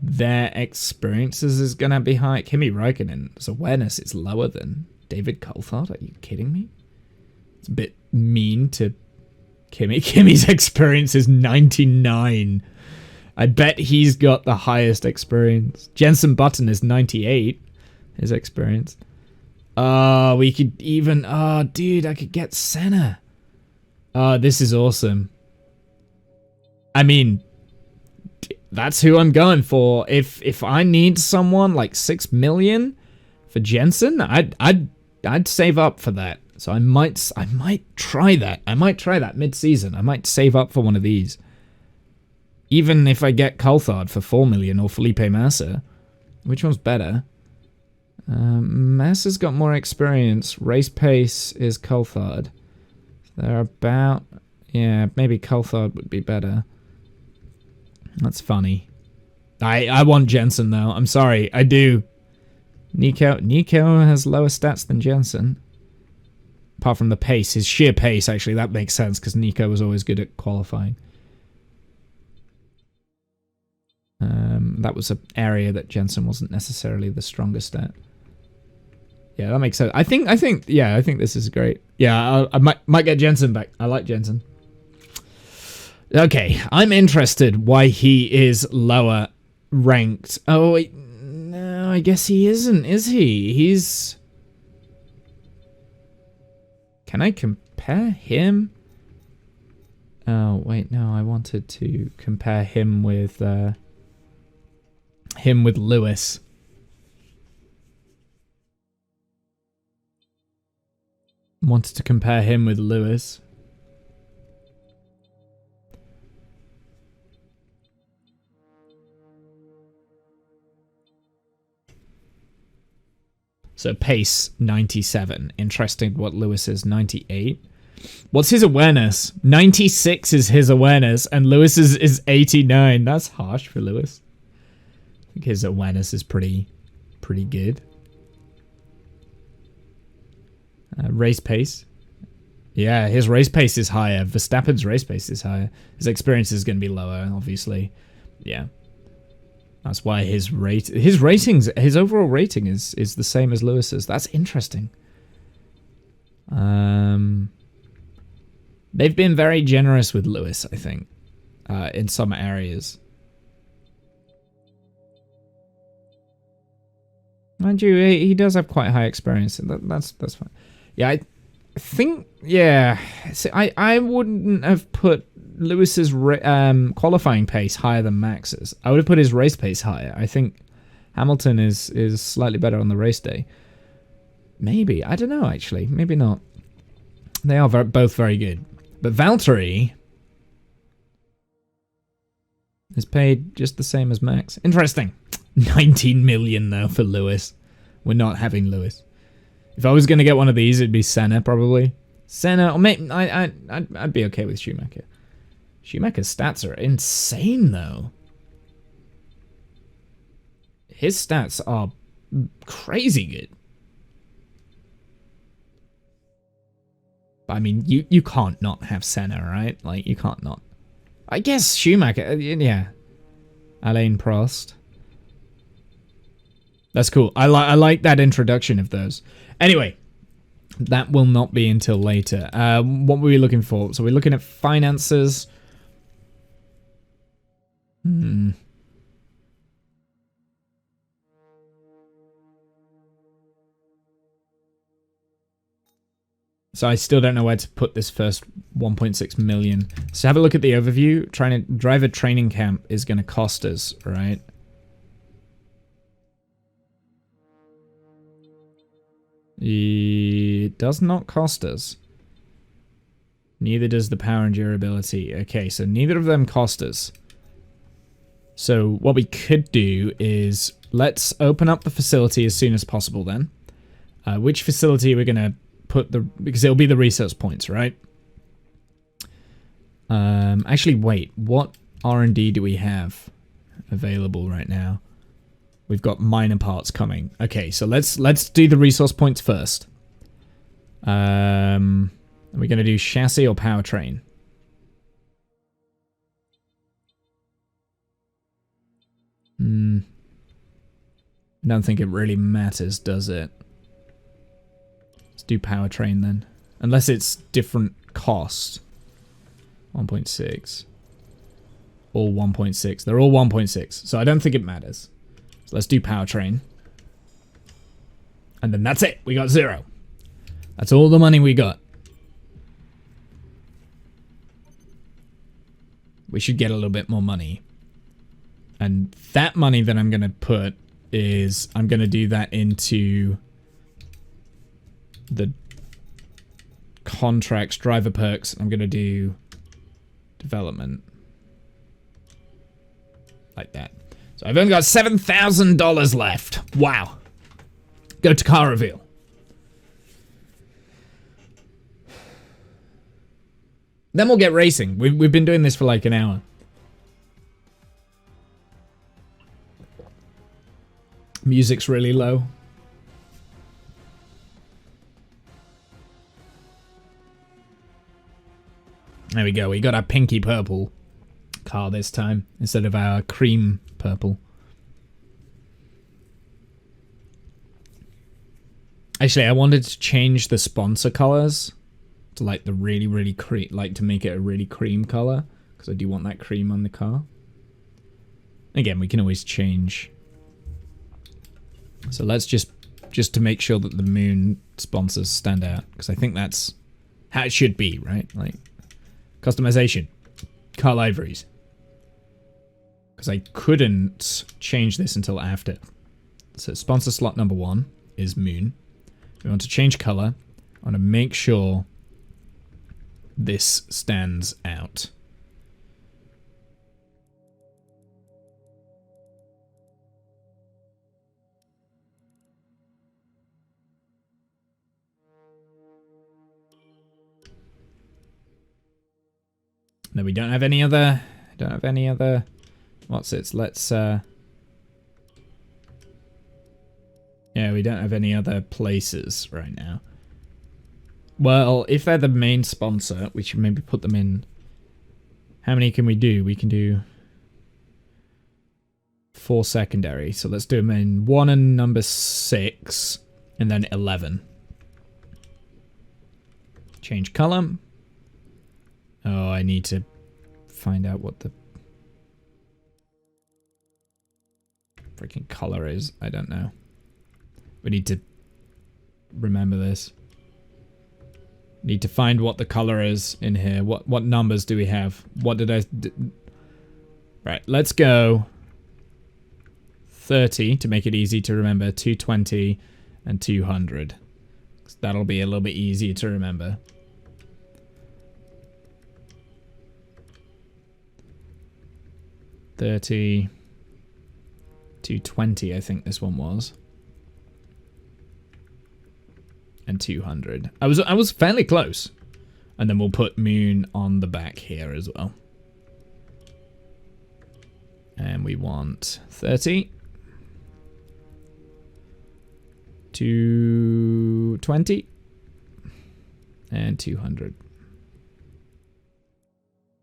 their experiences is going to be high. Kimi Räikkönen's awareness is lower than David Coulthard. Are you kidding me? It's a bit mean to Kimi. Kimi's experience is 99. I bet he's got the highest experience. Jensen Button is 98. His experience. We could even... Oh, dude, I could get Senna. Oh, this is awesome. I mean, that's who I'm going for. If I need someone like 6 million for Jensen, I'd save up for that. So I might try that. I might try that mid-season. I might save up for one of these. Even if I get Coulthard for 4 million or Felipe Massa. Which one's better? Massa's got more experience. Race pace is Coulthard. They're about... Yeah, maybe Coulthard would be better. That's funny. I want Jensen though. I'm sorry, I do. Nico has lower stats than Jensen. Apart from the pace, his sheer pace, actually, that makes sense because Nico was always good at qualifying. That was an area that Jensen wasn't necessarily the strongest at. Yeah, that makes sense. I think this is great. Yeah, I might get Jensen back. I like Jensen. Okay, I'm interested why he is lower ranked. Oh, wait, no, I guess he isn't, is he? He's... Can I compare him? Oh, wait, no, I wanted to compare him with Lewis. Wanted to compare him with Lewis. So pace 97. Interesting what Lewis is, 98. What's his awareness? 96 is his awareness and Lewis's is 89. That's harsh for Lewis. I think his awareness is pretty good. Race pace. Yeah, his race pace is higher. Verstappen's race pace is higher. His experience is going to be lower, obviously. Yeah. That's why his overall rating is the same as Lewis's. That's interesting. They've been very generous with Lewis, I think, in some areas. Mind you, he does have quite high experience. That's fine. Yeah, I think, yeah. See, I wouldn't have put Lewis's qualifying pace higher than Max's. I would have put his race pace higher. I think Hamilton is slightly better on the race day. Maybe. I don't know, actually. Maybe not. They are both very good. But Valtteri is paid just the same as Max. Interesting. 19 million, though, for Lewis. We're not having Lewis. If I was going to get one of these, it'd be Senna, probably. Senna, or maybe I'd be okay with Schumacher. Schumacher's stats are insane, though. His stats are crazy good. I mean, you can't not have Senna, right? Like, you can't not. I guess Schumacher, yeah. Alain Prost. That's cool. I like that introduction of those. Anyway, that will not be until later. What were we looking for? So we're looking at finances. So I still don't know where to put this first 1.6 million. So have a look at the overview. Trying to drive a training camp is going to cost us, right? It does not cost us. Neither does the power and durability. Okay, so neither of them cost us. So what we could do is let's open up the facility as soon as possible then. Which facility we're going to put because it'll be the research points, right? Actually, wait. What R&D do we have available right now? We've got minor parts coming. Okay, so let's do the resource points first. Are we going to do chassis or powertrain? I don't think it really matters, does it? Let's do powertrain then. Unless it's different cost. 1.6. All 1.6. They're all 1.6, so I don't think it matters. So let's do powertrain. And then that's it. We got 0. That's all the money we got. We should get a little bit more money. And that money that I'm going to put is... I'm going to do that into... the contracts, driver perks. I'm going to do... development. Like that. So I've only got $7,000 left. Wow. Go to car reveal. Then we'll get racing. We've been doing this for like an hour. Music's really low. There we go. We got our pinky purple car this time instead of our cream purple. Actually, I wanted to change the sponsor colors to like the really cream, like to make it a really cream color because I do want that cream on the car. Again, we can always change. So let's just to make sure that the moon sponsors stand out because I think that's how it should be, right? Like customization, car liveries. Because I couldn't change this until after. So sponsor slot number 1 is moon. We want to change color. I want to make sure this stands out. No, we don't have any other... What's it? Let's... Yeah, we don't have any other places right now. Well, if they're the main sponsor, we should maybe put them in... How many can we do? We can do... 4 secondary. So let's do them in 1 and number 6. And then 11. Change color. Oh, I need to find out what the freaking color is. I don't know. We need to remember this. Need to find what the color is in here. What numbers do we have? What did I... Right, let's go 30 to make it easy to remember. 220 and 200. That'll be a little bit easier to remember. $30, 220, I think this one was, and 200. I was fairly close, and then we'll put moon on the back here as well. And we want 30, 220, and 200.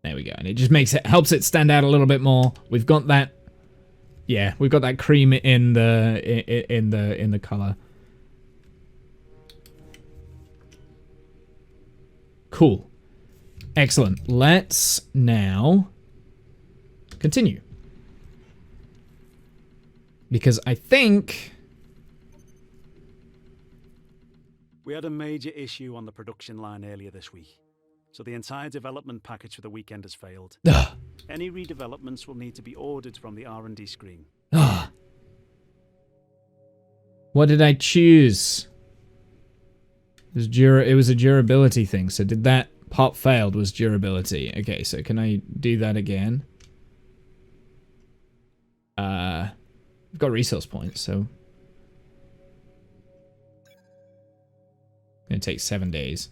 There we go, and it just helps it stand out a little bit more. We've got that, yeah, we've got that cream in the color. Cool, excellent. Let's now continue because I think we had a major issue on the production line earlier this week. So the entire development package for the weekend has failed. Any redevelopments will need to be ordered from the R&D screen. What did I choose? It was a durability thing. So did that pop failed was durability. Okay, so can I do that again? I've got resource points, so gonna take 7 days.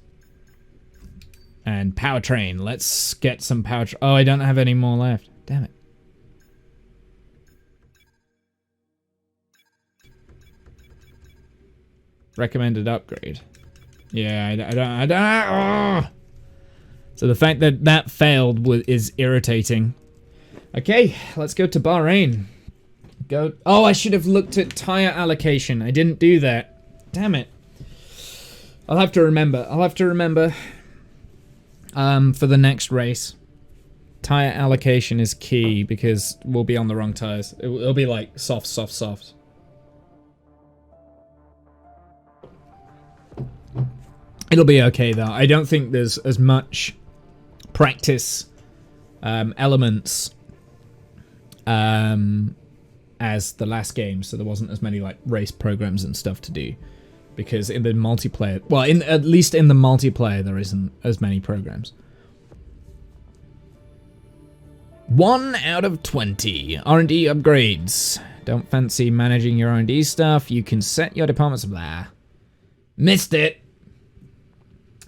And powertrain. Let's get some powertrain. Oh, I don't have any more left. Damn it. Recommended upgrade. Yeah, I don't. Oh! So the fact that that failed is irritating. Okay, let's go to Bahrain. Go. Oh, I should have looked at tire allocation. I didn't do that. Damn it. I'll have to remember. For the next race. Tire allocation is key because we'll be on the wrong tires. It'll be like soft. It'll be okay though. I don't think there's as much practice elements as the last game, so there wasn't as many like race programs and stuff to do. Because in the multiplayer, well, at least in the multiplayer, there isn't as many programs. 1 out of 20 R&D upgrades. Don't fancy managing your R&D stuff? You can set your departments blah. Missed it.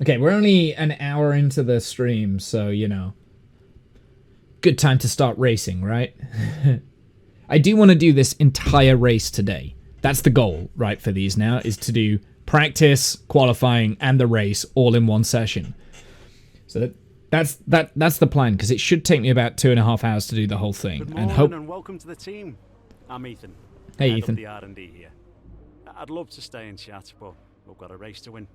Okay, we're only an hour into the stream, so, you know. Good time to start racing, right? I do want to do this entire race today. That's the goal, right, for these now, is to do practice, qualifying, and the race all in one session. So that's the plan, because it should take me about 2.5 hours to do the whole thing. Good morning and welcome to the team. I'm Ethan. Hey, Head Ethan. Of the R&D here. I'd love to stay and chat, but we've got a race to win.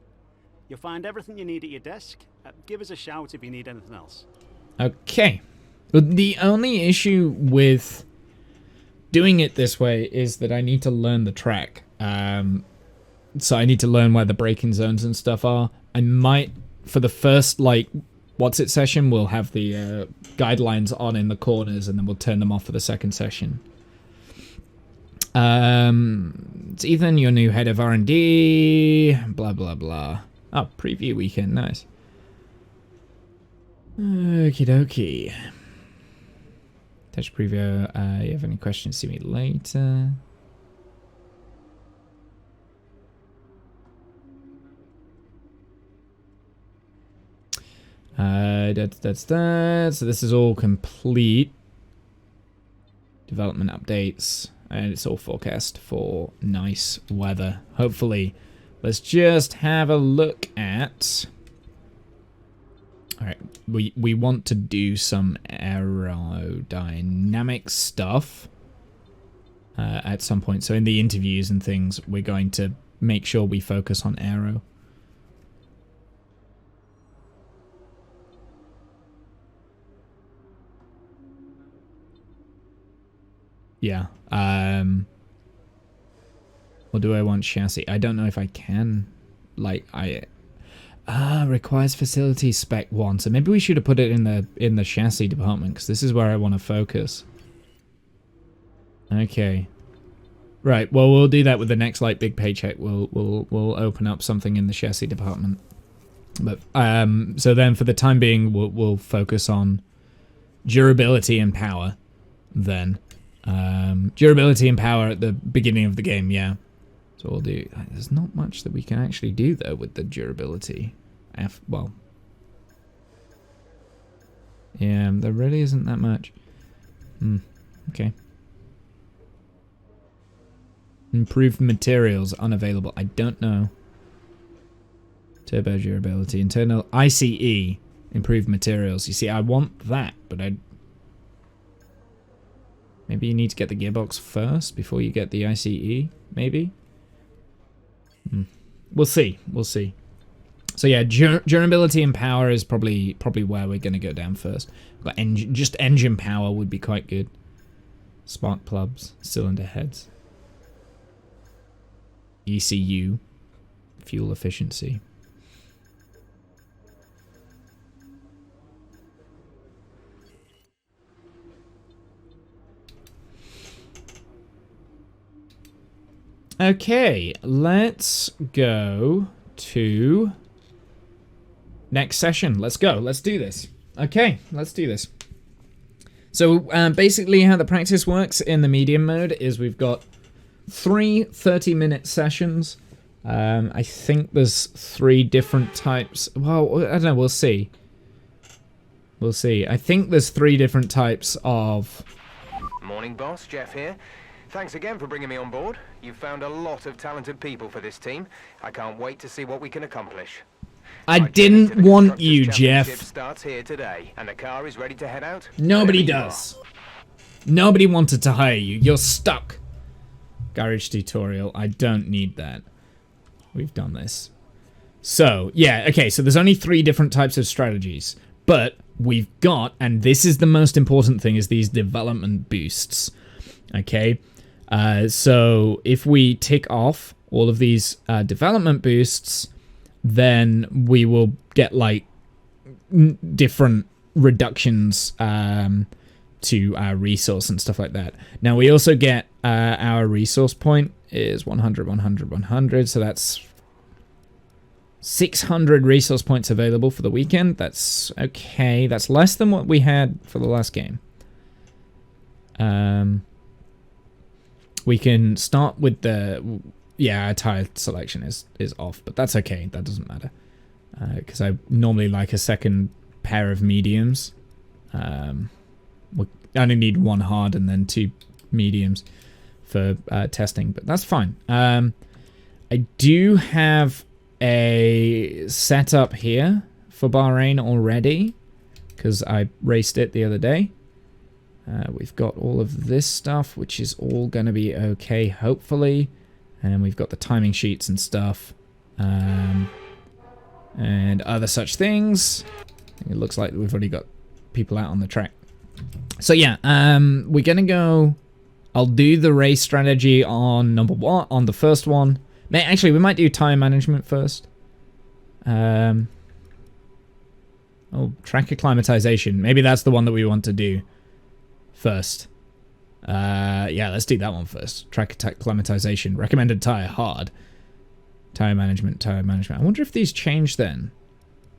You'll find everything you need at your desk. Give us a shout if you need anything else. Okay. But the only issue with doing it this way is that I need to learn the track. So I need to learn where the braking zones and stuff are. I might, for the first, like, what's it session, we'll have the guidelines on in the corners, and then we'll turn them off for the second session. It's Ethan, your new head of R&D, blah, blah, blah. Oh, preview weekend, nice. Okie dokie. Touch preview, you have any questions, see me later. That's that. So this is all complete. Development updates. And it's all forecast for nice weather. Hopefully. Let's just have a look at... Alright, we want to do some aerodynamic stuff at some point. So in the interviews and things, we're going to make sure we focus on aero. Yeah. Or do I want chassis? I don't know if I can. Like, requires facility spec 1. So maybe we should have put it in the chassis department, because this is where I want to focus. Okay. Right. Well, we'll do that with the next like big paycheck. We'll open up something in the chassis department. But so then for the time being, we'll focus on durability and power. Then durability and power at the beginning of the game. Yeah. So we'll do... There's not much that we can actually do, though, with the durability. Well... Yeah, there really isn't that much. Okay. Improved materials, unavailable. I don't know. Turbo durability. Internal ICE. Improved materials. You see, I want that, but I... Maybe you need to get the gearbox first before you get the ICE? Maybe? We'll see. We'll see. So yeah, durability and power is probably where we're going to go down first. But just engine power would be quite good. Spark plugs, cylinder heads. ECU, fuel efficiency. Okay, let's go to next session. Let's go. Let's do this. Okay, let's do this. So basically how the practice works in the medium mode is we've got 3 30-minute sessions. I think there's 3 different types. Well, I don't know. We'll see. We'll see. I think there's 3 different types of... Morning, boss. Jeff here. Thanks again for bringing me on board. You've found a lot of talented people for this team. I can't wait to see what we can accomplish. I didn't want you, Jeff. Starts here today, and the car is ready to head out. Nobody does. Nobody wanted to hire you. You're stuck. Garage tutorial. I don't need that. We've done this. So, yeah, okay, so there's only 3 different types of strategies. But we've got, and this is the most important thing, is these development boosts. Okay? So if we tick off all of these development boosts, then we will get, like, different reductions to our resource and stuff like that. Now, we also get our resource point is 100, 100, 100, so that's 600 resource points available for the weekend. That's okay. That's less than what we had for the last game. We can start with the... Yeah, our tire selection is off, but that's okay. That doesn't matter. Because I normally like a second pair of mediums. We only need 1 hard and then 2 mediums for testing, but that's fine. I do have a setup here for Bahrain already, because I raced it the other day. We've got all of this stuff, which is all going to be okay, hopefully. And we've got the timing sheets and stuff. And other such things. It looks like we've already got people out on the track. So yeah, we're going to go... I'll do the race strategy on on the first one. Actually, we might do time management first. Oh, track acclimatization. Maybe that's the one that we want to do first. Yeah, let's do that one first. Track acclimatization. Recommended tire, hard. Tire management, tire management. I wonder if these change then.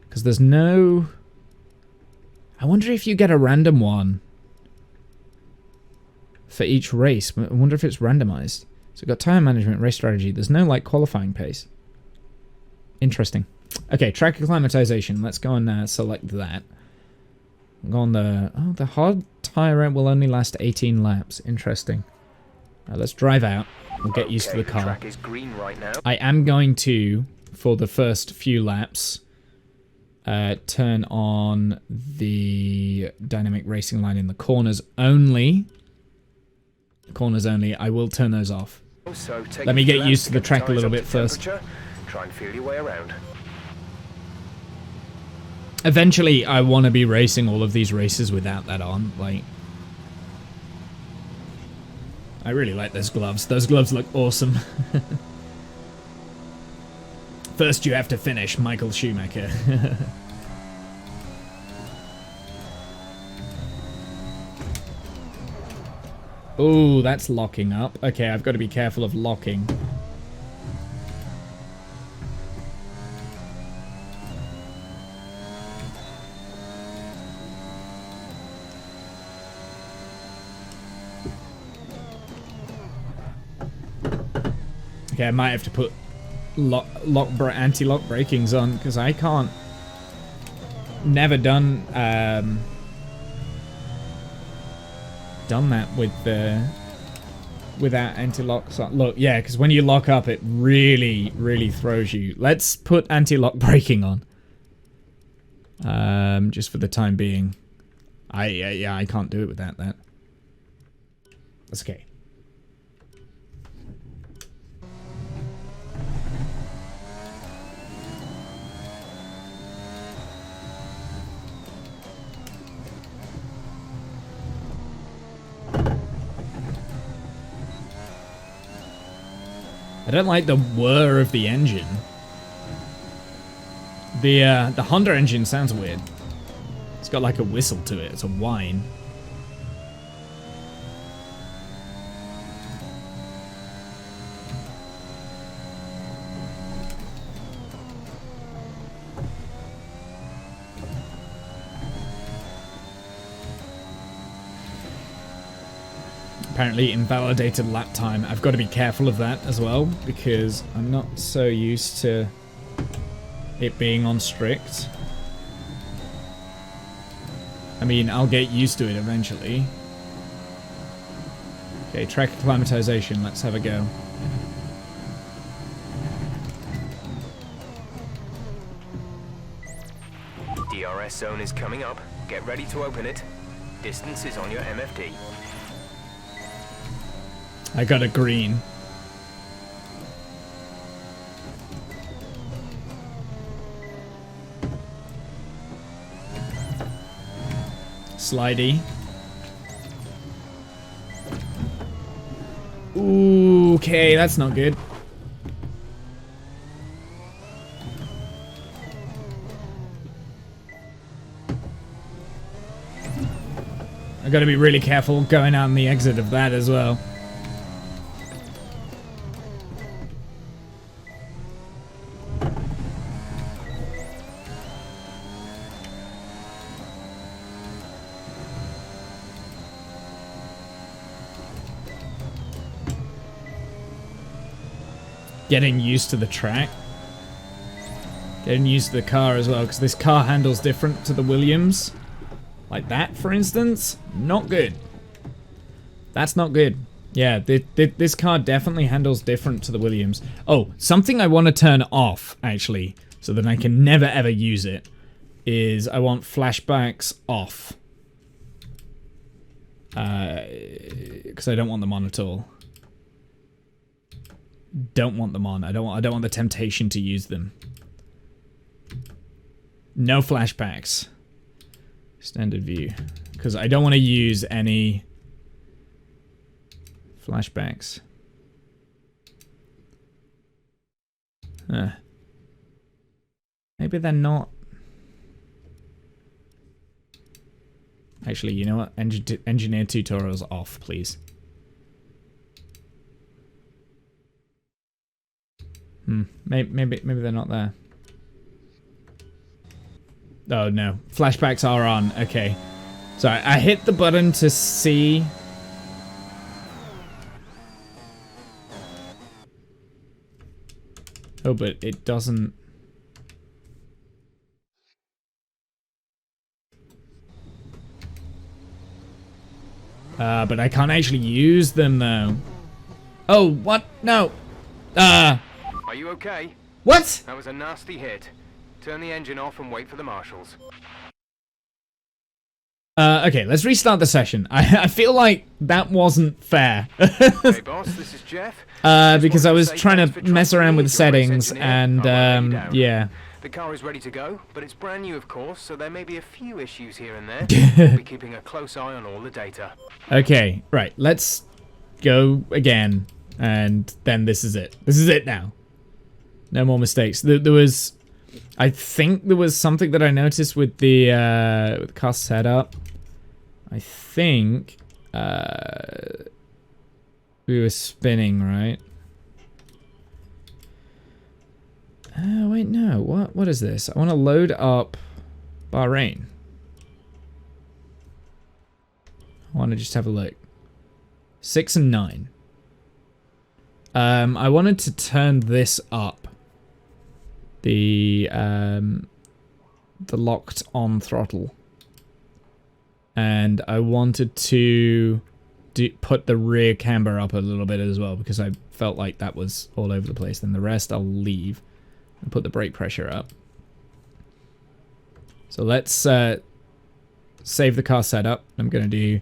Because there's no... I wonder if you get a random one for each race. I wonder if it's randomized. So we've got tire management, race strategy. There's no, like, qualifying pace. Interesting. Okay, track acclimatization. Let's go and select that. Go on the... Oh, the hard tire will only last 18 laps. Interesting. Let's drive out. We'll get used to the car. Track is green right now. I am going to, for the first few laps, turn on the dynamic racing line in the corners only. Corners only. I will turn those off. So let me get used to the track a little bit first. Try and feel your way around. Eventually, I want to be racing all of these races without that on. Like, I really like those gloves. Those gloves look awesome. First, you have to finish, Michael Schumacher. Oh, that's locking up. Okay, I've got to be careful of locking. Okay, I might have to put anti-lock brakings on, because I can't... Never done that with without anti-locks on. Look, yeah, because when you lock up, it really, really throws you. Let's put anti-lock braking on. Just for the time being. Yeah, I can't do it without that. That's okay. I don't like the whir of the engine. The Honda engine sounds weird. It's got like a whistle to it. It's a whine. Apparently invalidated lap time. I've got to be careful of that as well, because I'm not so used to it being on strict. mean, I'll get used to it eventually. Okay, track acclimatization. Let's have a go. DRS Zone is coming up. Get ready to open it. Distance is on your MFD. I got a green. Slidey. Ooh, okay, that's not good. I gotta be really careful going out on the exit of that as well. Getting used to the track. Getting used to the car as well, because this car handles different to the Williams. Like that, for instance. Not good. That's not good. Yeah, this car definitely handles different to the Williams. Oh, something I want to turn off, actually, so that I can never ever use it, is I want flashbacks off. Because I don't want them on at all. Don't want them on. I don't want the temptation to use them. No flashbacks. Standard view. Because I don't want to use any flashbacks. Maybe they're not. Actually, you know what? Engineer tutorials off, please. Maybe they're not there. Oh no, flashbacks are on. Okay, so I hit the button to see. Oh, but it doesn't. But I can't actually use them though. Oh, what? No. Are you okay? What? That was a nasty hit. Turn the engine off and wait for the marshals. Okay, let's restart the session. I feel like that wasn't fair. Hey boss, this is Jeff. Because I was trying to mess around with the settings and, yeah. The car is ready to go, but it's brand new, of course, so there may be a few issues here and there. We'll be keeping a close eye on all the data. Okay, right, let's go again, and then this is it. This is it now. No more mistakes. There was, I think there was something that I noticed with the car setup. I think we were spinning, right? Wait, no. What is this? I want to load up Bahrain. I want to just have a look. 6 and 9. I wanted to turn this up. The locked on throttle. And I wanted to put the rear camber up a little bit as well, because I felt like that was all over the place. Then the rest I'll leave and put the brake pressure up. So let's save the car setup. I'm going to do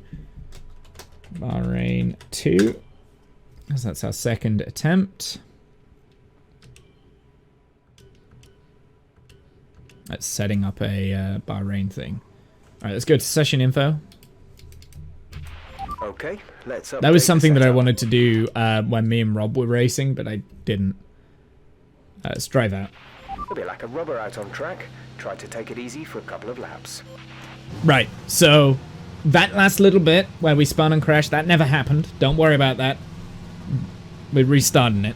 Bahrain 2, because that's our second attempt. That's setting up a Bahrain thing. Alright, let's go to session info. Okay, let's update that was something the that I setup. wanted to do when me and Rob were racing, but I didn't. Let's try that. A bit like a rubber out on track. Try to take it easy for a couple of laps. Right, so that last little bit where we spun and crashed, that never happened. Don't worry about that. We're restarting it.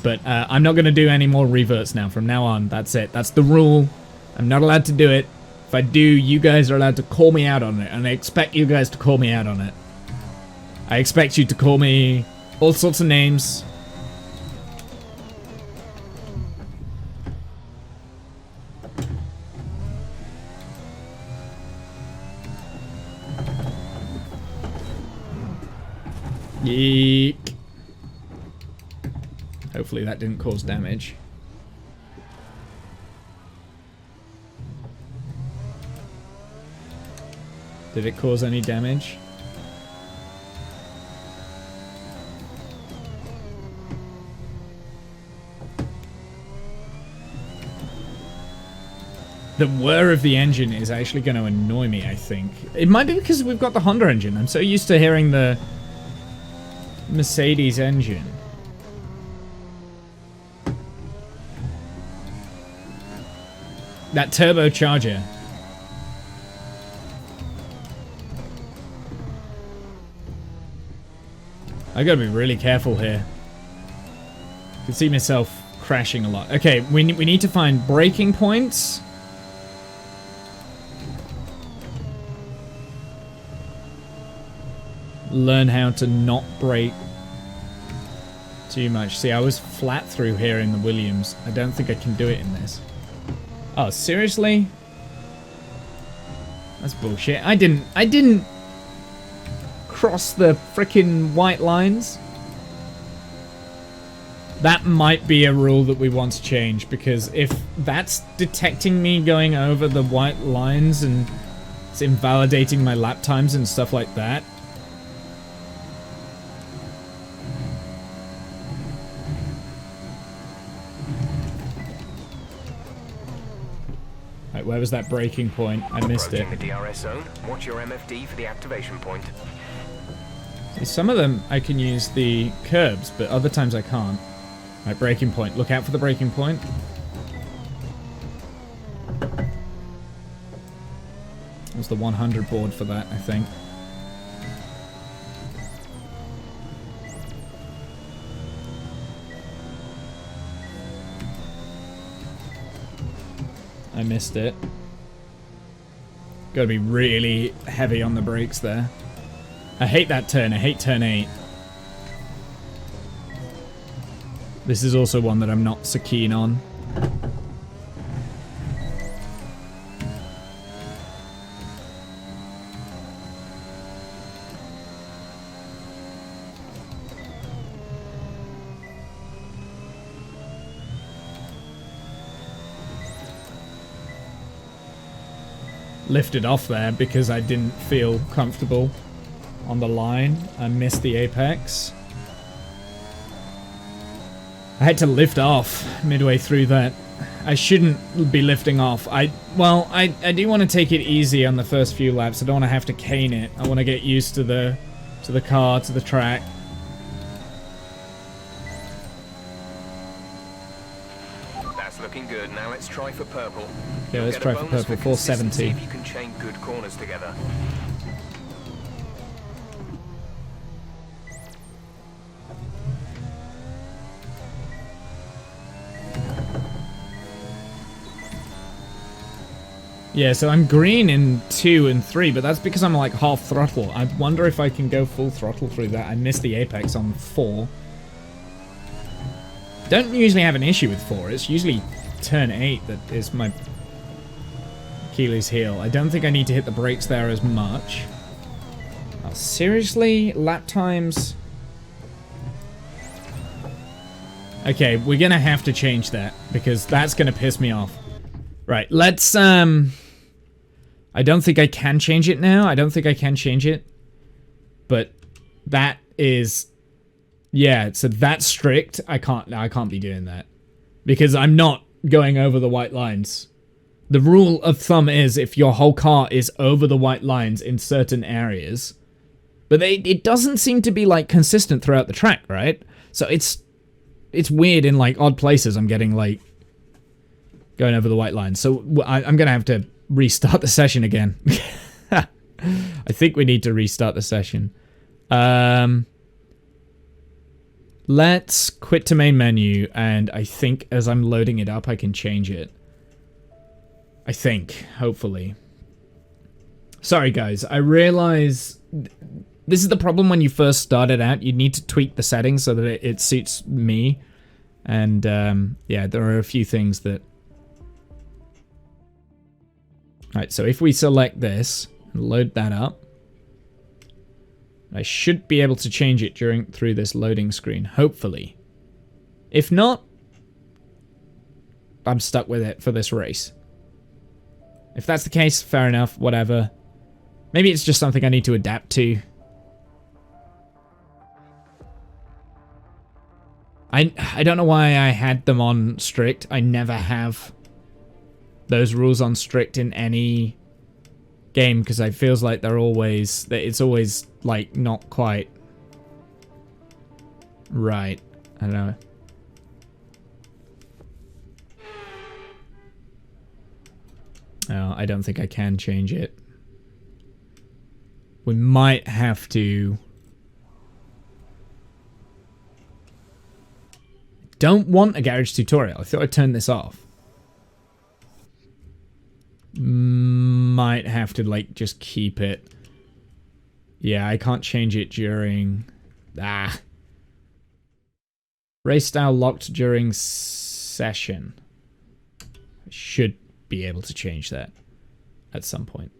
But I'm not going to do any more reverts now. From now on, that's it. That's the rule. I'm not allowed to do it. If I do, you guys are allowed to call me out on it. And I expect you guys to call me out on it. I expect you to call me all sorts of names. Yeek. Hopefully that didn't cause damage. Did it cause any damage? The whir of the engine is actually going to annoy me, I think. It might be because we've got the Honda engine. I'm so used to hearing the Mercedes engine. That turbocharger. I gotta be really careful here. I can see myself crashing a lot. Okay, we need to find braking points. Learn how to not brake too much. See, I was flat through here in the Williams. I don't think I can do it in this. Oh, seriously? That's bullshit. I didn't cross the frickin' white lines. That might be a rule that we want to change, because if that's detecting me going over the white lines and it's invalidating my lap times and stuff like that. Right, where was that braking point? I missed it. Approaching the Drs Zone. Watch your MFD for the activation point. See, some of them I can use the curbs, but other times I can't. Right, braking point. Look out for the braking point. Was the 100 board for that, I think. I missed it. Gotta be really heavy on the brakes there. I hate that turn. I hate turn 8. This is also one that I'm not so keen on. Lifted off there because I didn't feel comfortable on the line. I missed the apex. I had to lift off midway through that. I shouldn't be lifting off. I do want to take it easy on the first few laps. I don't want to have to cane it. I want to get used to the car, to the track. That's looking good. Now let's try for purple. Yeah, let's try for purple. 470. See if you can chain good corners together. Yeah, so I'm green in 2 and 3, but that's because I'm like half throttle. I wonder if I can go full throttle through that. I missed the apex on 4. Don't usually have an issue with 4. It's usually turn 8 that is my Achilles heel. I don't think I need to hit the brakes there as much. Oh, seriously? Lap times? Okay, we're gonna have to change that, because that's gonna piss me off. Right, let's, I don't think I can change it now. I don't think I can change it. But that is... Yeah, so that's strict. I can't be doing that. Because I'm not going over the white lines. The rule of thumb is if your whole car is over the white lines in certain areas... But it doesn't seem to be, like, consistent throughout the track, right? So it's weird in, like, odd places I'm getting, like... going over the white lines. So I'm going to have to restart the session again. I think we need to restart the session. Let's quit to main menu, and I think as I'm loading it up, I can change it. I think, hopefully. Sorry, guys. I realize this is the problem when you first start it out. You need to tweak the settings so that it suits me. And, yeah, there are a few things that... Alright, so if we select this and load that up, I should be able to change it through this loading screen, hopefully. If not, I'm stuck with it for this race. If that's the case, fair enough, whatever. Maybe it's just something I need to adapt to. I don't know why I had them on strict. I never have those rules on strict in any game because it feels like it's always like not quite right. I don't know. Oh, I don't think I can change it. We might have to. Don't want a garage tutorial. I thought I'd turn this off. Might have to, like, just keep it. Yeah, I can't change it during... Race style locked during session. I should be able to change that at some point.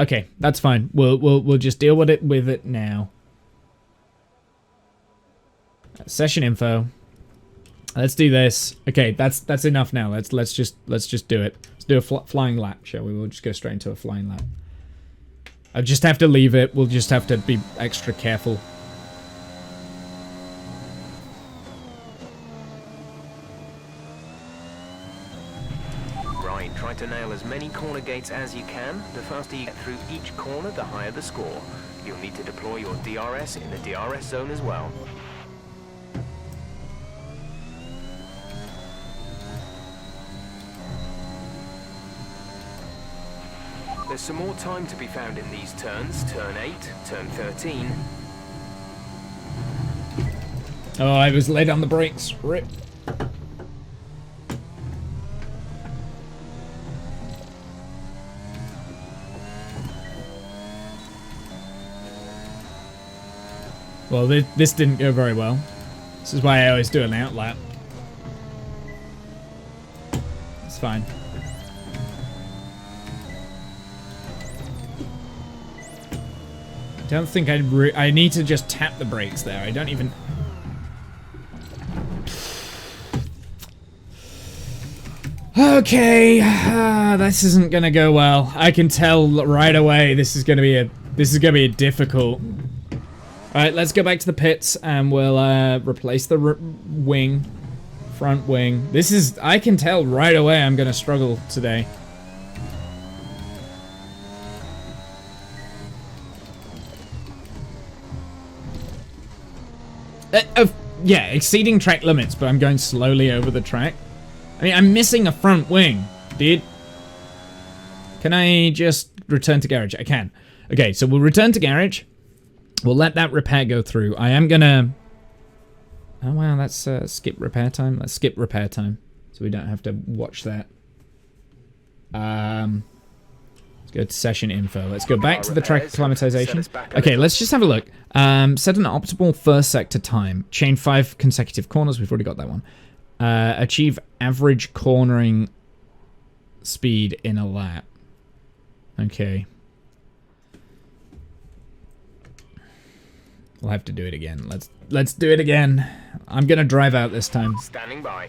Okay, that's fine. We'll just deal with it now. Session info. Let's do this. Okay, that's enough now. Let's just do it. Let's do a flying lap, shall we? We'll just go straight into a flying lap. I just have to leave it. We'll just have to be extra careful. Right, try to nail as many corner gates as you can. The faster you get through each corner, the higher the score. You'll need to deploy your DRS in the DRS zone as well. There's some more time to be found in these turns. Turn 8, turn 13. Oh, I was late on the brakes. Rip. Well, this didn't go very well. This is why I always do an outlap. It's fine. Don't think I need to just tap the brakes there. I don't even... Okay, this isn't gonna go well. I can tell right away this is gonna be a difficult. All right, let's go back to the pits and we'll replace the wing, front wing. I can tell right away I'm gonna struggle today. Yeah, exceeding track limits, but I'm going slowly over the track. I mean, I'm missing a front wing, dude. Can I just return to garage? I can. Okay, so we'll return to garage. We'll let that repair go through. I am gonna... Oh, wow, that's skip repair time. Let's skip repair time, so we don't have to watch that. Let's go to session info. Let's go back to the track acclimatization. Okay, let's just have a look. Set an optimal first sector time. Chain 5 consecutive corners. We've already got that one. Achieve average cornering speed in a lap. Okay. We'll have to do it again. Let's do it again. I'm gonna drive out this time. Standing by.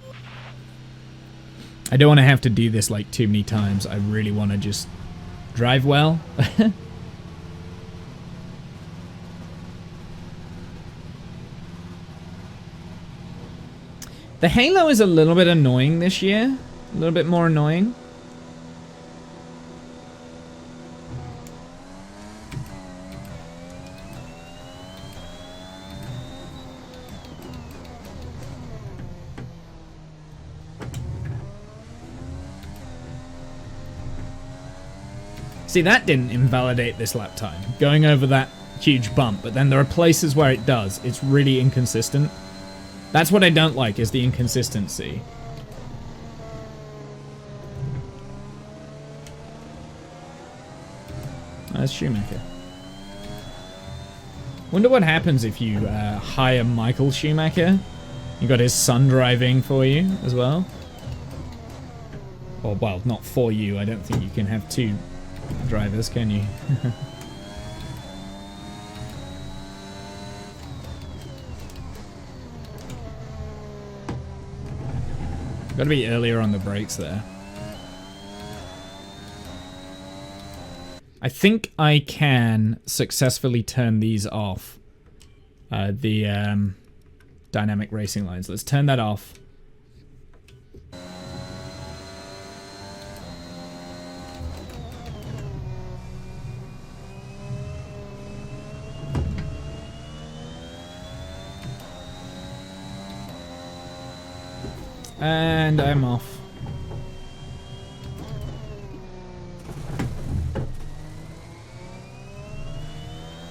I don't want to have to do this like too many times. I really want to just drive well. The halo is a little bit annoying this year. A little bit more annoying. See, that didn't invalidate this lap time, going over that huge bump, but then there are places where it does. It's really inconsistent. That's what I don't like, is the inconsistency. That's Schumacher. Wonder what happens if you hire Michael Schumacher. You got his son driving for you as well. Or, well, not for you. I don't think you can have two drivers, can you? Got to be earlier on the brakes there. I think I can successfully turn these off. The dynamic racing lines. Let's turn that off. And I'm off.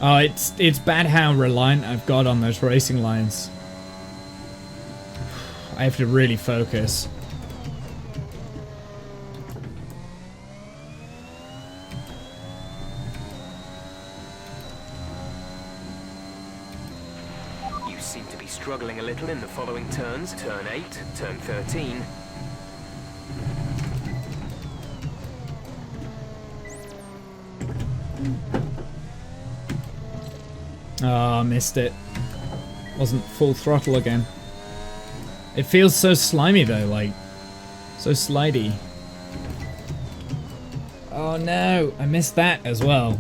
Oh, it's bad how reliant I've got on those racing lines. I have to really focus. You seem to be struggling a little in the following turns. Turn 8, turn 13. Oh, missed it. Wasn't full throttle again. It feels so slimy though, like, so slidey. Oh no, I missed that as well.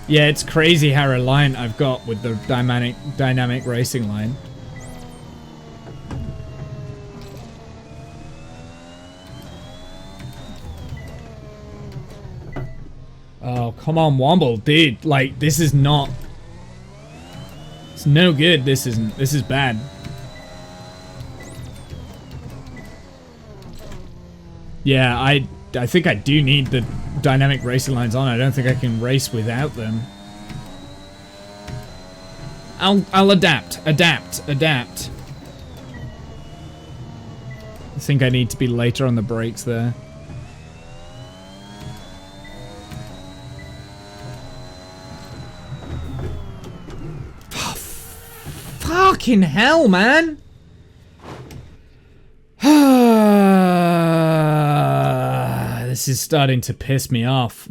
Yeah, it's crazy how reliant I've got with the dynamic racing line. Oh, come on, Womble, dude. Like, this is not... It's no good, this isn't. This is bad. Yeah, I think I do need the dynamic racing lines on. I don't think I can race without them. I'll adapt. I think I need to be later on the brakes there. Fucking hell, man! This is starting to piss me off.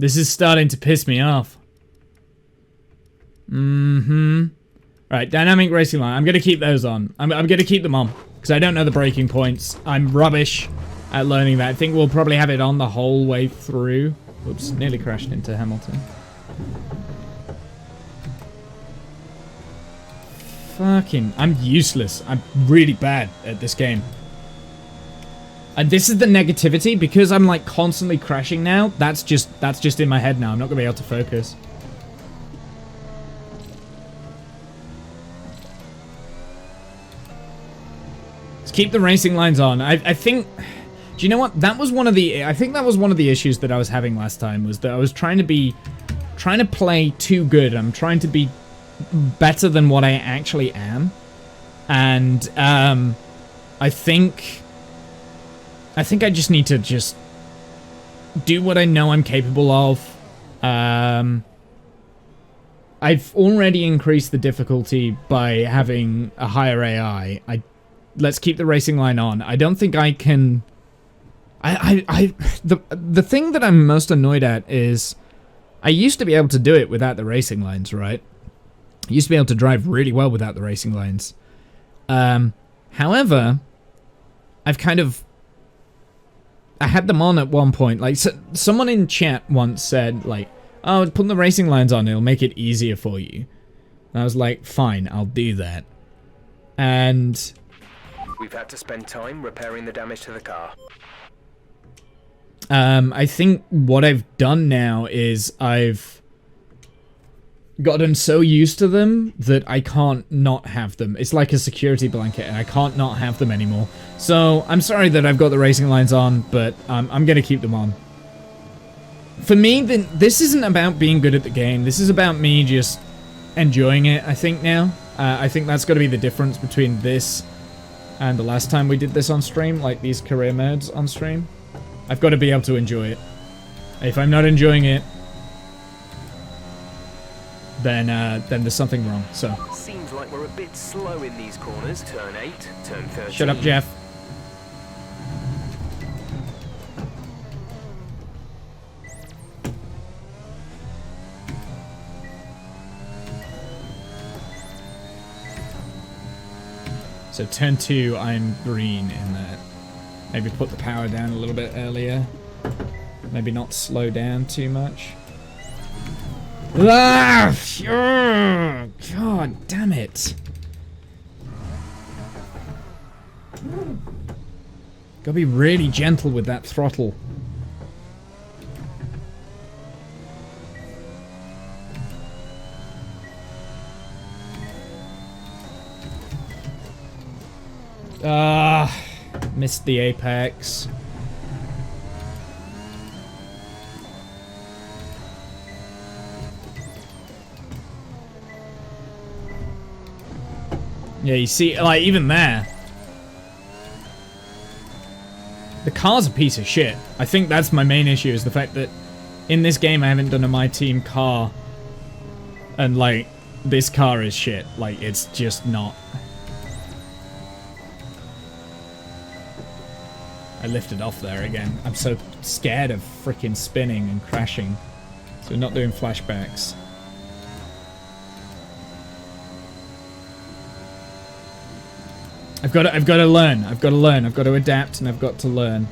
Right, dynamic racing line. I'm gonna keep those on. I'm gonna keep them on because I don't know the braking points. I'm rubbish at learning that. I think we'll probably have it on the whole way through. Oops, nearly crashed into Hamilton. Fucking, I'm useless. I'm really bad at this game. And this is the negativity, because I'm like constantly crashing now. That's just in my head now. I'm not gonna be able to focus. Let's keep the racing lines on. I think, do you know what? That was one of the, I think that was one of the issues that I was having last time, was that I was trying to play too good. I'm trying to be better than what I actually am. And I think I just need to just do what I know I'm capable of. I've already increased the difficulty by having a higher AI. Let's keep the racing line on. I don't think I can... The thing that I'm most annoyed at is I used to be able to do it without the racing lines, right? I used to be able to drive really well without the racing lines. However, I've kind of... I had them on at one point. Like, someone in chat once said, like, oh, put the racing lines on, it'll make it easier for you. And I was like, fine, I'll do that. And... We've had to spend time repairing the damage to the car. I think what I've done now is I've gotten so used to them that I can't not have them. It's like a security blanket, and I can't not have them anymore. So, I'm sorry that I've got the racing lines on, but I'm going to keep them on. For me, this isn't about being good at the game. This is about me just enjoying it, I think, now. I think that's got to be the difference between this and the last time we did this on stream, like these career modes on stream. I've got to be able to enjoy it. If I'm not enjoying it, then there's something wrong, so. Seems like we're a bit slow in these corners. Turn 8, turn 13. Shut up, Jeff. So turn 2, I'm green in that. Maybe put the power down a little bit earlier. Maybe not slow down too much. Ah! God damn it. Gotta be really gentle with that throttle. Ah, missed the apex. Yeah, you see, like, even there. The car's a piece of shit. I think that's my main issue, is the fact that in this game I haven't done a My Team car. And, like, this car is shit. Like, it's just not. I lifted off there again. I'm so scared of freaking spinning and crashing. So we're not doing flashbacks. I've got to learn. I've got to learn. I've got to adapt, and I've got to learn.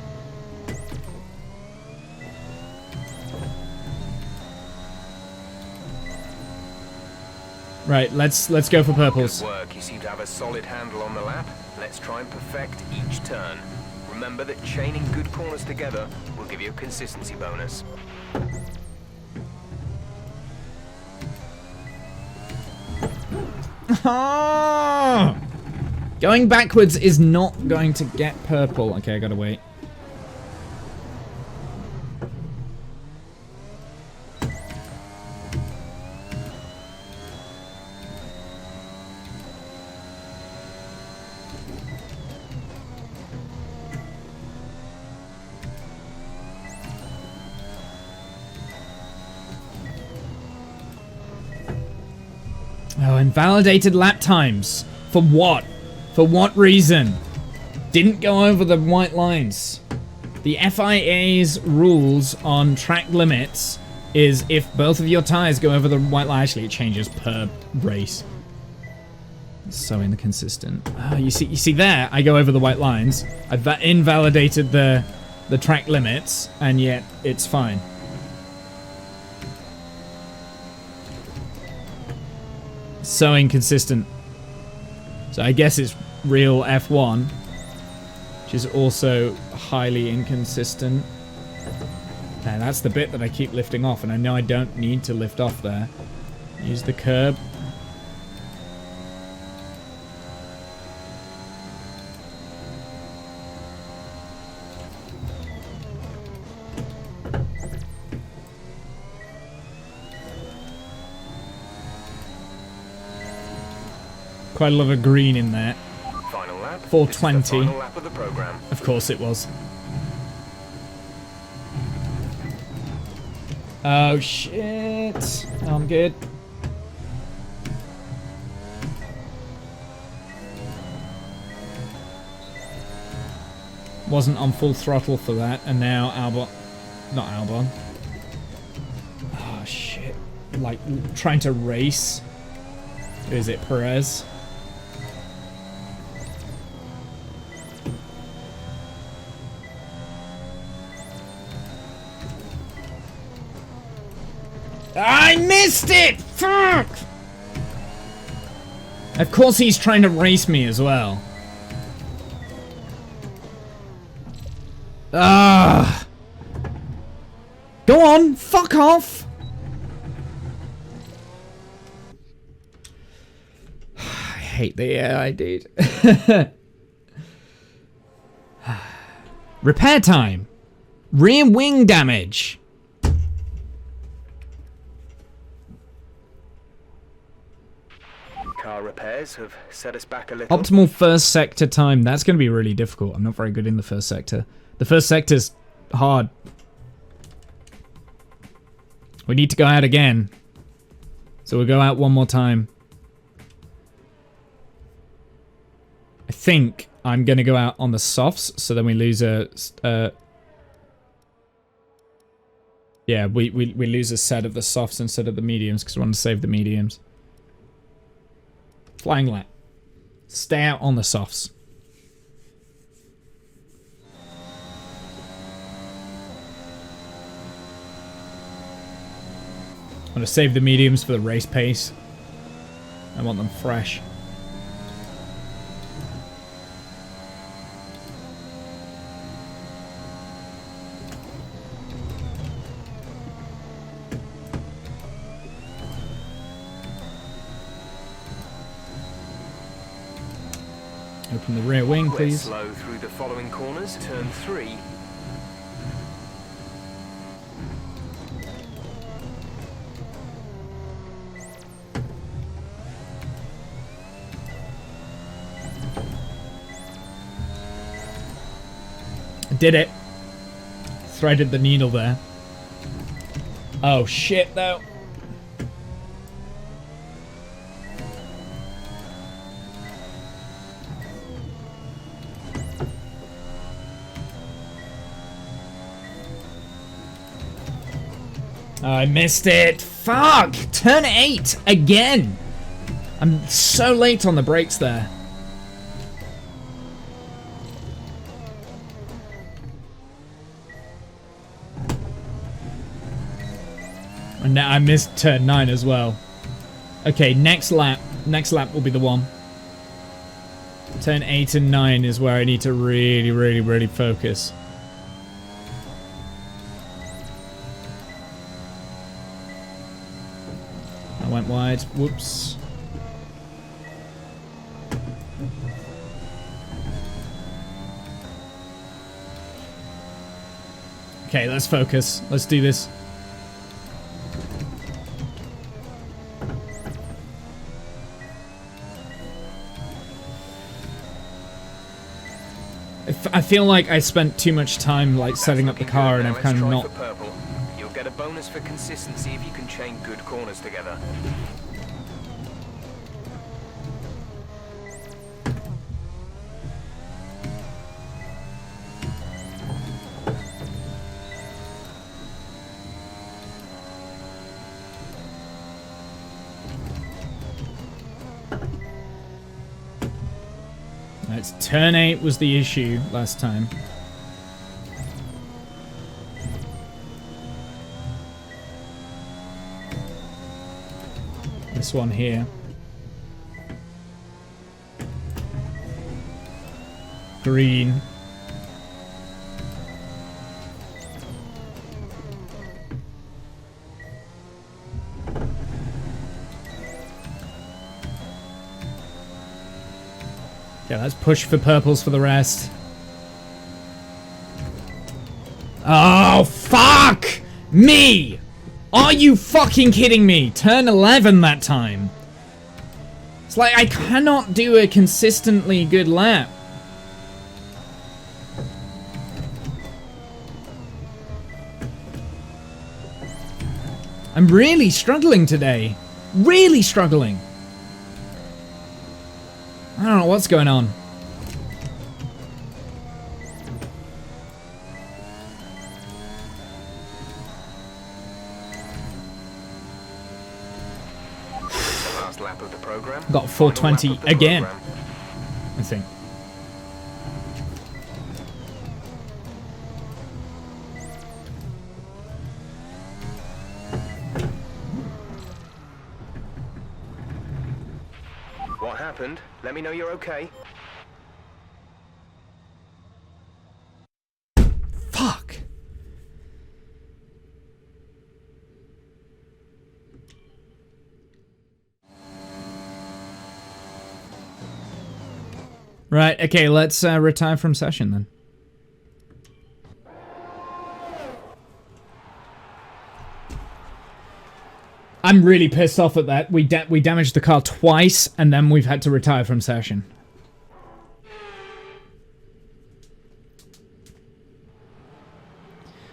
Right, let's go for purples. Good work. You seem to have a solid handle on the lap. Let's try and perfect each turn. Remember that chaining good corners together will give you a consistency bonus. Going backwards is not going to get purple. Okay, I gotta wait. Oh, invalidated lap times. For what? For what reason? Didn't go over the white lines. The FIA's rules on track limits is if both of your tires go over the white line. Actually, it changes per race. It's so inconsistent. Oh, you see there, I go over the white lines. I've invalidated the track limits, and yet it's fine. So inconsistent. So I guess it's real F1, which is also highly inconsistent. And that's the bit that I keep lifting off, and I know I don't need to lift off there. Use the curb. Quite a lot of green in there. Final lap. 420. This is the final lap of the program. Of course it was. Oh shit. I'm good. Wasn't on full throttle for that, and now Albon. Not Albon. Oh shit. Like trying to race. Who is it? Perez? I missed it! Fuck! Of course he's trying to race me as well. Ah! Go on! Fuck off! I hate the AI, dude. Repair time. Rear wing damage. Car repairs have set us back a little. Optimal first sector time. That's going to be really difficult. I'm not very good in the first sector. The first sector's hard. We need to go out again. So we'll go out one more time. I think I'm going to go out on the softs, so then we lose a... yeah, we lose a set of the softs instead of the mediums, because we want to save the mediums. Flying lap. Stay out on the softs. I'm gonna save the mediums for the race pace. I want them fresh. Open the rear wing, please. Slow through the following corners. Turn 3. Did it. Threaded the needle there. Oh shit, though. I missed it. Fuck! Turn 8 again. I'm so late on the brakes there. And now I missed turn 9 as well. Okay, next lap. Next lap will be the one. Turn 8 and 9 is where I need to really focus. I went wide. Whoops. Okay, let's focus. Let's do this. I feel like I spent too much time like setting up the car and I've kind of not... You'll get a bonus for consistency if you can chain good corners together. It's turn 8 was the issue last time. This one here. Green. Yeah, let's push for purples for the rest. Oh, fuck me! Are you fucking kidding me? Turn 11 that time. It's like I cannot do a consistently good lap. I'm really struggling today. Really struggling. I don't know what's going on. Last lap of the program. Got 420 again, I think. What happened? Let me know you're okay. Fuck. Right, okay, let's retire from session then. I'm really pissed off at that. We damaged the car twice, and then we've had to retire from session.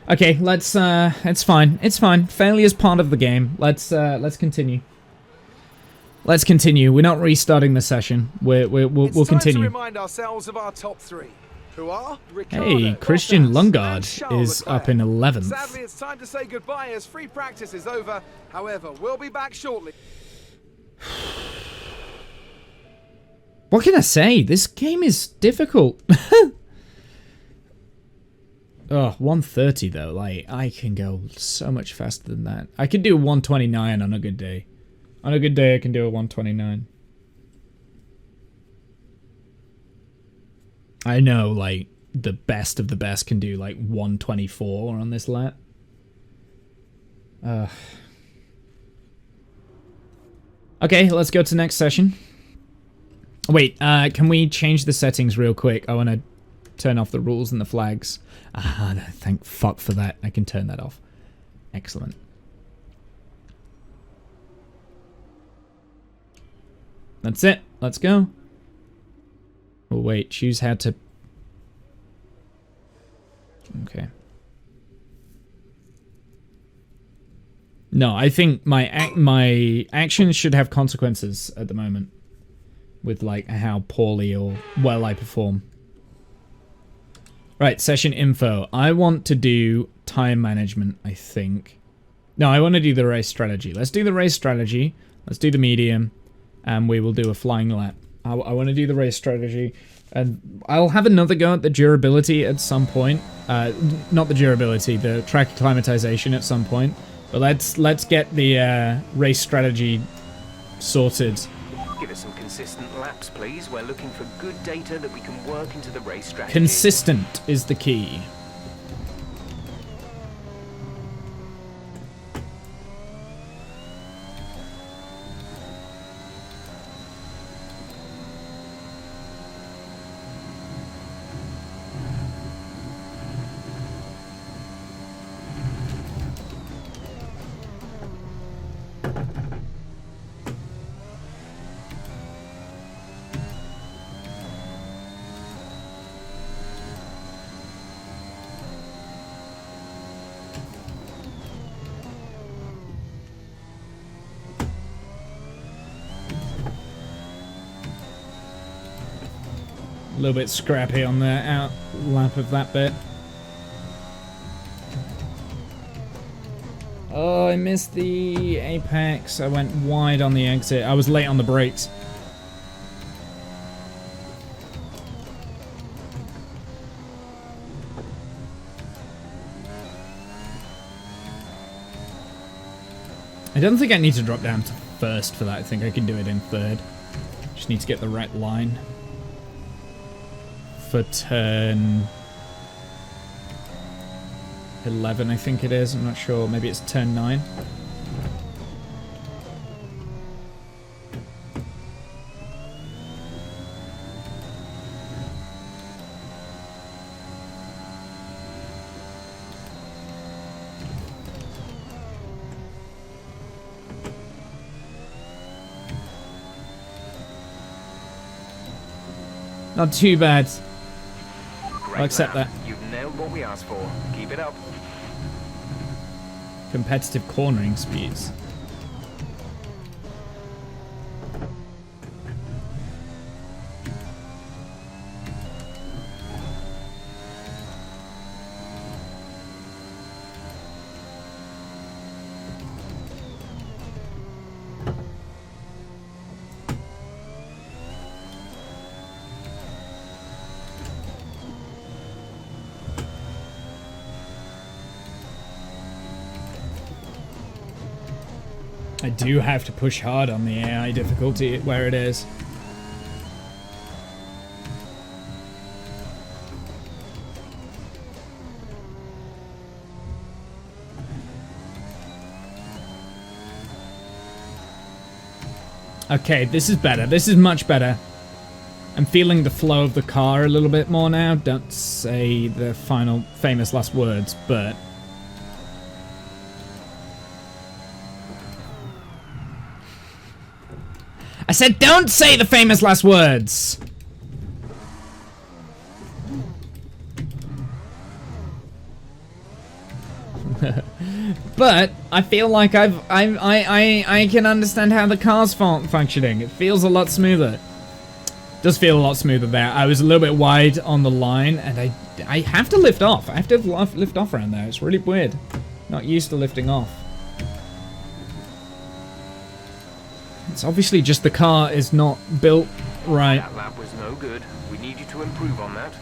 Okay, let's it's fine. It's fine. Failure's part of the game. Let's continue. Let's continue. We're not restarting the session. We'll continue. Time to remind ourselves of our top 3. Who are Ricardo, Hey, Christian Bottas, Lundgaard and Charles is Leclerc. up in 11th. Sadly, it's time to say goodbye as free practice is over. However, we'll be back shortly. What can I say? This game is difficult. Oh, 130 though. Like, I can go so much faster than that. I could do 129 on a good day. On a good day, I can do a 129. I know, like, the best of the best can do, like, 124 on this lap. Okay, let's go to next session. Wait, can we change the settings real quick? I want to turn off the rules and the flags. Ah, thank fuck for that. I can turn that off. Excellent. That's it. Let's go. Oh, wait. Choose how to... Okay. No, I think my actions should have consequences at the moment. With, like, how poorly or well I perform. Right, session info. I want to do time management, I think. No, I want to do the race strategy. Let's do the race strategy. Let's do the medium. And we will do a flying lap. I want to do the race strategy. And I'll have another go at the durability at some point. Not the durability, the track acclimatization at some point. But let's get the race strategy sorted. Give us some consistent laps, please. We're looking for good data that we can work into the race strategy. Consistent is the key. A little bit scrappy on the out lap of that bit. Oh, I missed the apex. I went wide on the exit. I was late on the brakes. I don't think I need to drop down to first for that. I think I can do it in third. Just need to get the right line. For turn 11, I think it is. I'm not sure. Maybe it's turn 9. Not too bad. I'll accept that. You've nailed what we asked for. Keep it up. Competitive cornering speeds. I do have to push hard on the AI difficulty where it is. Okay, this is better. This is much better. I'm feeling the flow of the car a little bit more now. Don't say the final famous last words, but... I said don't say the famous last words! But I feel like I can understand how the car's functioning. It feels a lot smoother. Does feel a lot smoother there. I was a little bit wide on the line, and I have to lift off. I have to lift off around there. It's really weird. Not used to lifting off. It's obviously just the car is not built right. That lap was no good. We need you to improve on that.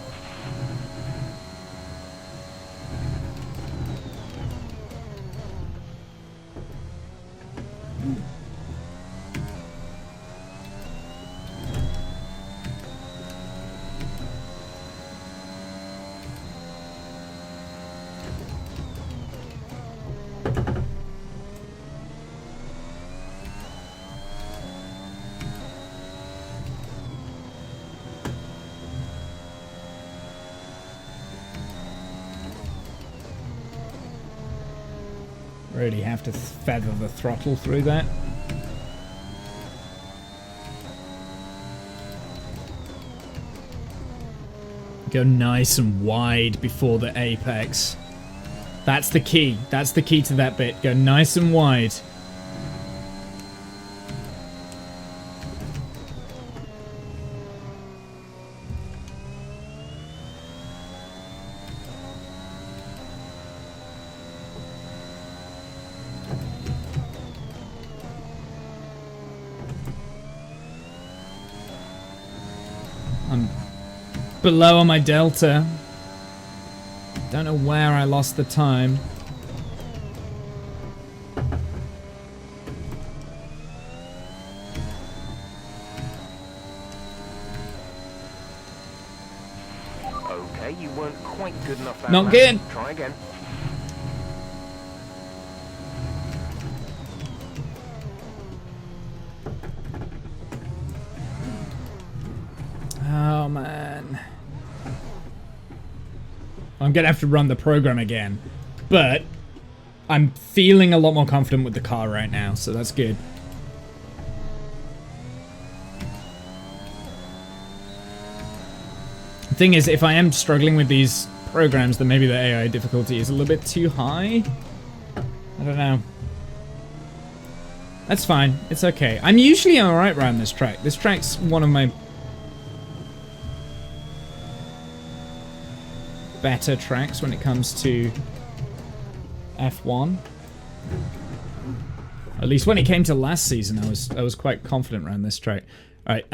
Really have to feather the throttle through that. Go nice and wide before the apex. That's the key. That's the key to that bit. Go nice and wide. I'm below on my delta. Don't know where I lost the time. Okay, you weren't quite good enough that Not lap. good. Try again. Oh man. I'm gonna have to run the program again, but I'm feeling a lot more confident with the car right now, so that's good. The thing is, if I am struggling with these programs, then maybe the AI difficulty is a little bit too high. I don't know. That's fine. It's okay. I'm usually alright around this track. This track's one of my better tracks when it comes to F1. At least when it came to last season, I was quite confident around this track. Alright,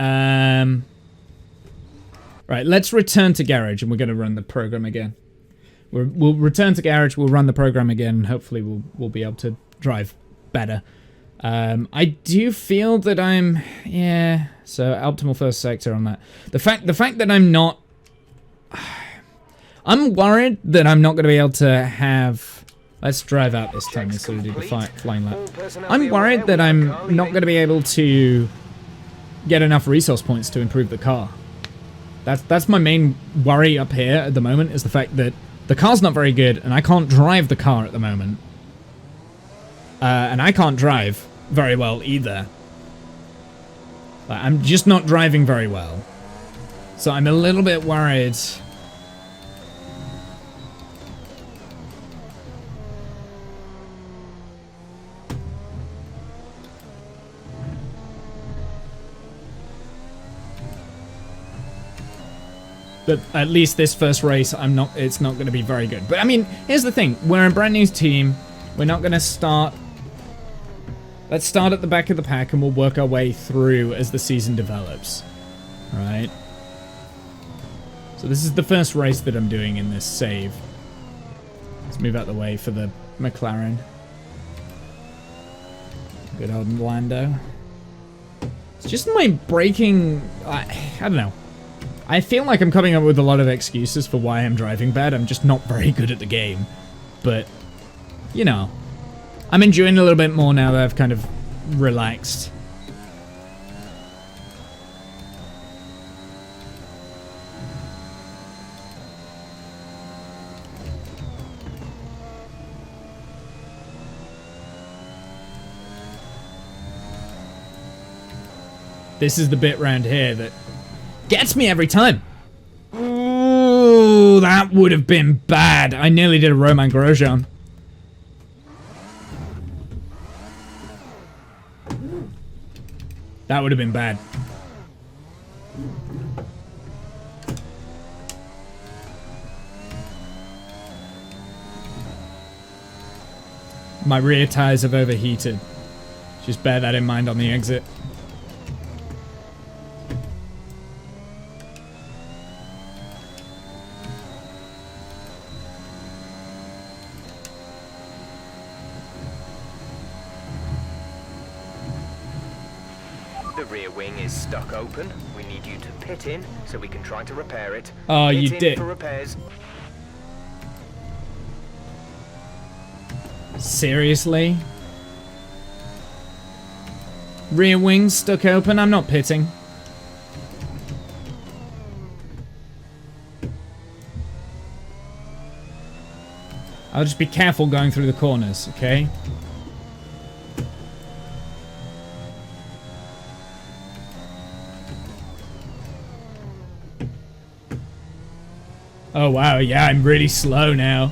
right, let's return to garage and we're gonna run the program again. We'll return to garage, we'll run the program again, and hopefully we'll be able to drive better. I do feel that I'm, yeah, so optimal first sector on that. The fact that I'm not, I'm worried that I'm not going to be able to have, let's drive out this time instead of do the flying lap. I'm worried that I'm not going to be able to get enough resource points to improve the car. That's my main worry up here at the moment, is the fact that the car's not very good and I can't drive the car at the moment. And I can't drive very well either. Like, I'm just not driving very well. So I'm a little bit worried. But at least this first race, it's not going to be very good. But I mean, here's the thing. We're a brand new team. We're not going to start. Let's start at the back of the pack and we'll work our way through as the season develops. Alright. So this is the first race that I'm doing in this save. Let's move out the way for the McLaren. Good old Lando. It's just my braking. I don't know. I feel like I'm coming up with a lot of excuses for why I'm driving bad. I'm just not very good at the game. But, you know, I'm enjoying a little bit more now that I've kind of relaxed. This is the bit round here that gets me every time. Ooh, that would have been bad. I nearly did a Romain Grosjean. That would have been bad. My rear tires have overheated. Just bear that in mind on the exit. The rear wing is stuck open. We need you to pit in so we can try to repair it. Oh, Pit you in did. for repairs. Seriously? Rear wing stuck open? I'm not pitting. I'll just be careful going through the corners, okay? Oh wow, yeah, I'm really slow now.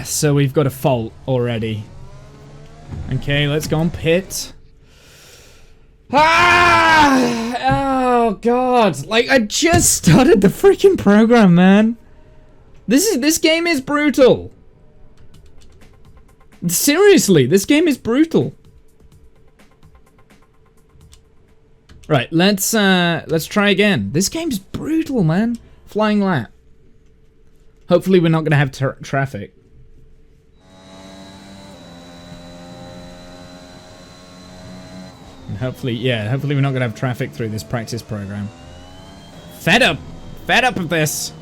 So we've got a fault already. Okay, let's go on pit. Oh god, like I just started the freaking program, man. This game is brutal. Seriously, this game is brutal. Right, let's try again. This game's brutal, man. Flying lap. Hopefully we're not going to have traffic. And hopefully we're not going to have traffic through this practice program. Fed up of this.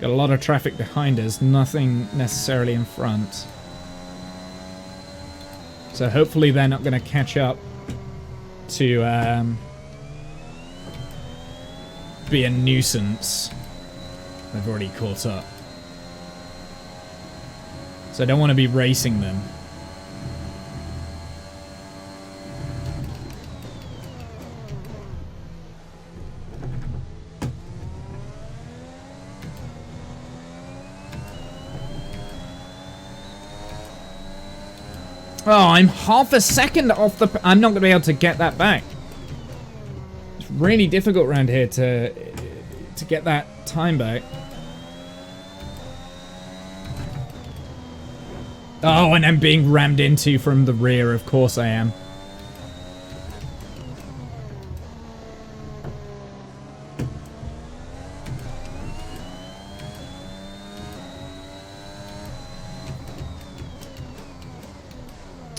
Got a lot of traffic behind us, nothing necessarily in front. So hopefully they're not going to catch up to be a nuisance. They've already caught up. So I don't want to be racing them. Oh, I'm half a second off the... I'm not going to be able to get that back. It's really difficult around here to get that time back. Oh, and I'm being rammed into from the rear. Of course I am.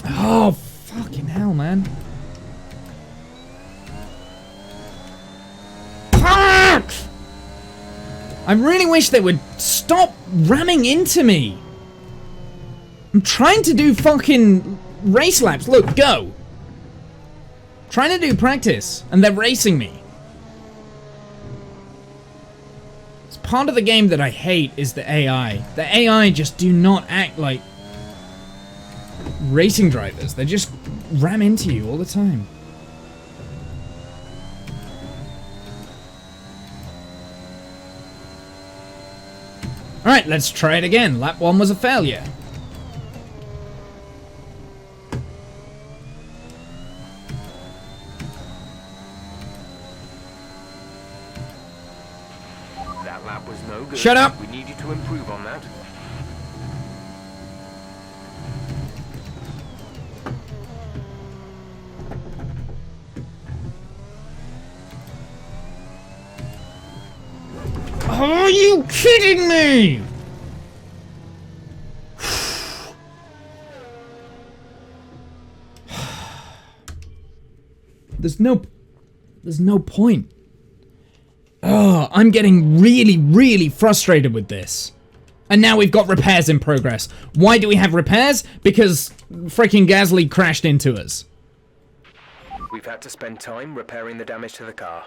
Oh, fucking hell, man. Fuck! I really wish they would stop ramming into me. I'm trying to do fucking race laps. Look, go. Trying to do practice, and they're racing me. It's part of the game that I hate is the AI. The AI just do not act like racing drivers. They just ram into you all the time. Alright, let's try it again. Lap 1 was a failure. That lap was no good. Shut up! We need you to improve on that. Are you kidding me? There's no point. Oh, I'm getting really, really frustrated with this. And now we've got repairs in progress. Why do we have repairs? Because freaking Gasly crashed into us. We've had to spend time repairing the damage to the car.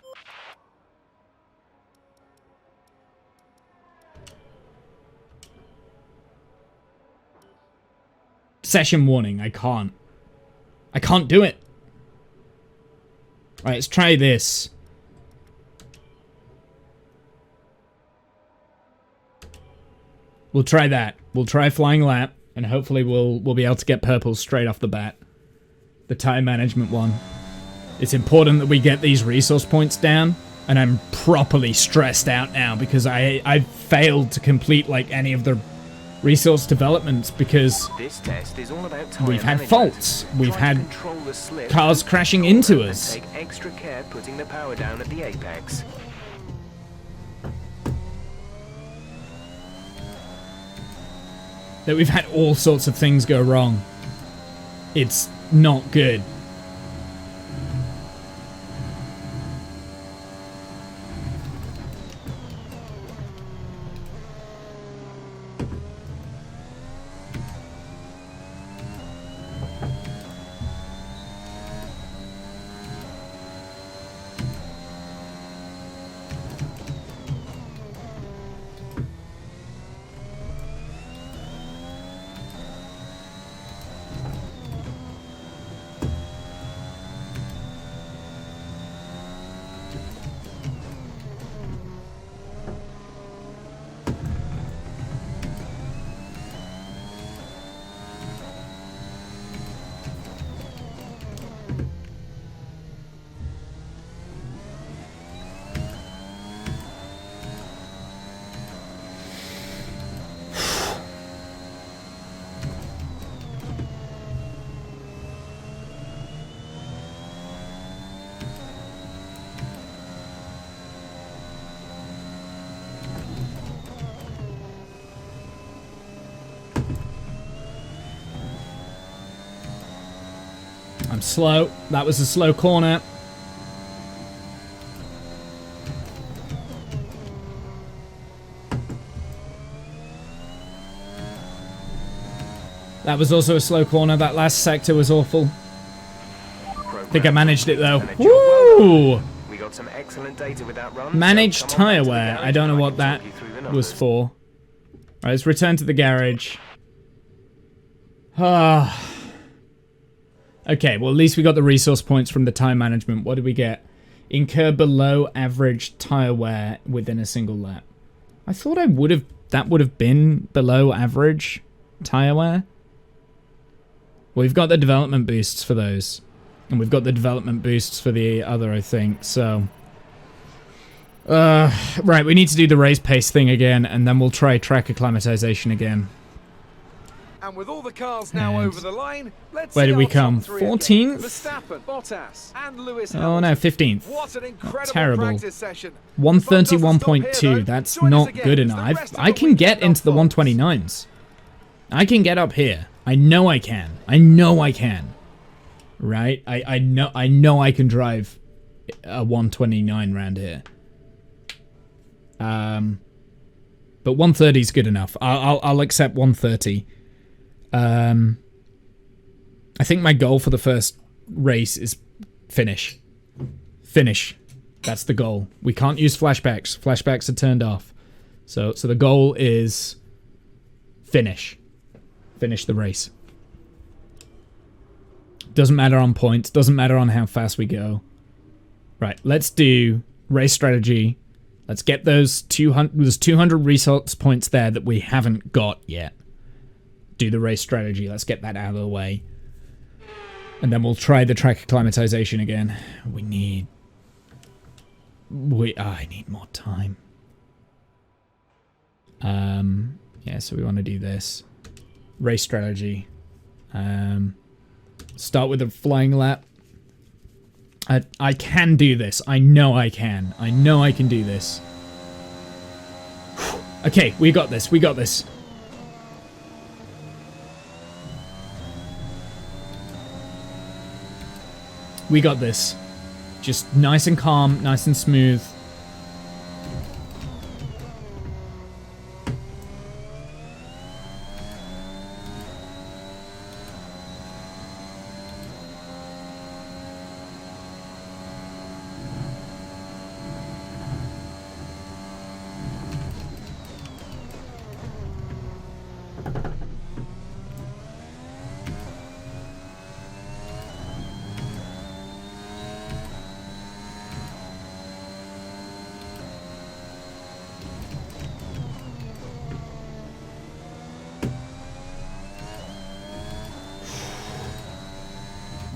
Session warning, I can't do it. Alright, let's try this. We'll try that. We'll try flying lap, and hopefully we'll be able to get purple straight off the bat. The time management one. It's important that we get these resource points down, and I'm properly stressed out now because I failed to complete like any of the resource developments because this test is all about time we've had management. faults. We've had Control the slip, cars crashing into us. and take extra care putting the power down at the apex. That we've had all sorts of things go wrong. It's not good. I'm slow. That was a slow corner. That was also a slow corner. That last sector was awful. I think I managed it though. Woo! We got some excellent data with that run. Managed tire wear. I don't know what that was for. Alright, let's return to the garage. Okay, well at least we got the resource points from the time management. What did we get? Incur below average tire wear within a single lap. I thought that would have been below average tire wear. Well, we've got the development boosts for those. And we've got the development boosts for the other, I think, so... right, we need to do the race pace thing again, and then we'll try track acclimatization again. And with all the cars now over the line, let's where see did we our come? top three again. 14th? Verstappen, Bottas, and Lewis Oh Hamilton. no, 15th. What an incredible terrible. practice session. 131.2, that's not good enough. I can get into the 129s. I can get up here. I know I can. I know I can. Right? I know I can drive a 129 round here. But 130 is good enough. I'll accept 130. I think my goal for the first race is finish. Finish. That's the goal. We can't use flashbacks. Flashbacks are turned off. So the goal is finish. Finish the race. Doesn't matter on points. Doesn't matter on how fast we go. Right, let's do race strategy. Let's get those 200... There's 200 resource points there that we haven't got yet. Do the race strategy. Let's get that out of the way. And then we'll try the track acclimatization again. We need... I need more time. Yeah, so we want to do this. Race strategy. Start with a flying lap. I can do this. I know I can. I know I can do this. Okay, we got this. We got this. We got this. Just nice and calm, nice and smooth.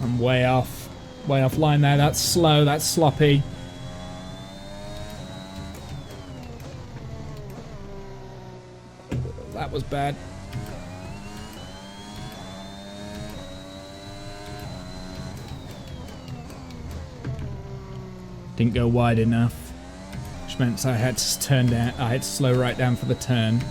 I'm way off line there. That's slow, that's sloppy. That was bad. Didn't go wide enough, which meant I had to turn down. I had to slow right down for the turn.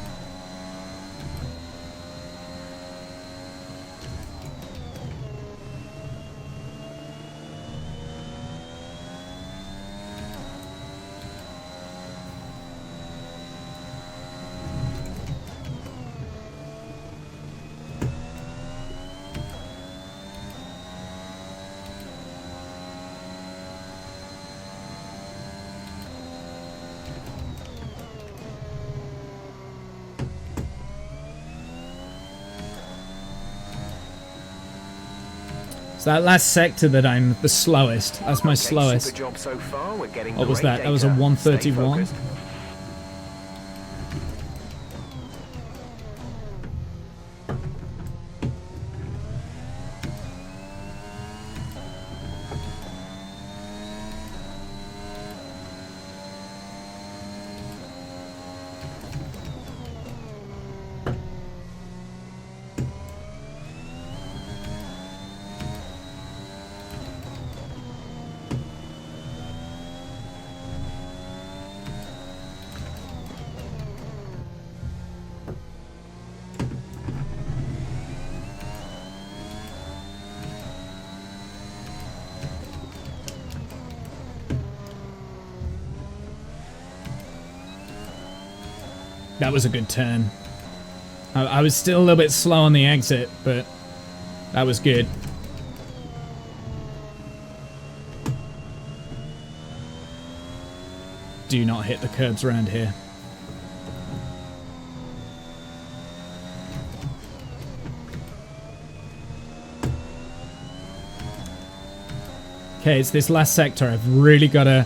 So that last sector that I'm the slowest. That's my slowest. Super job so far. We're getting What was great that? That was a data. 131. Stay focused. That was a good turn. I was still a little bit slow on the exit, but that was good. Do not hit the curbs around here. Okay, it's this last sector. I've really got to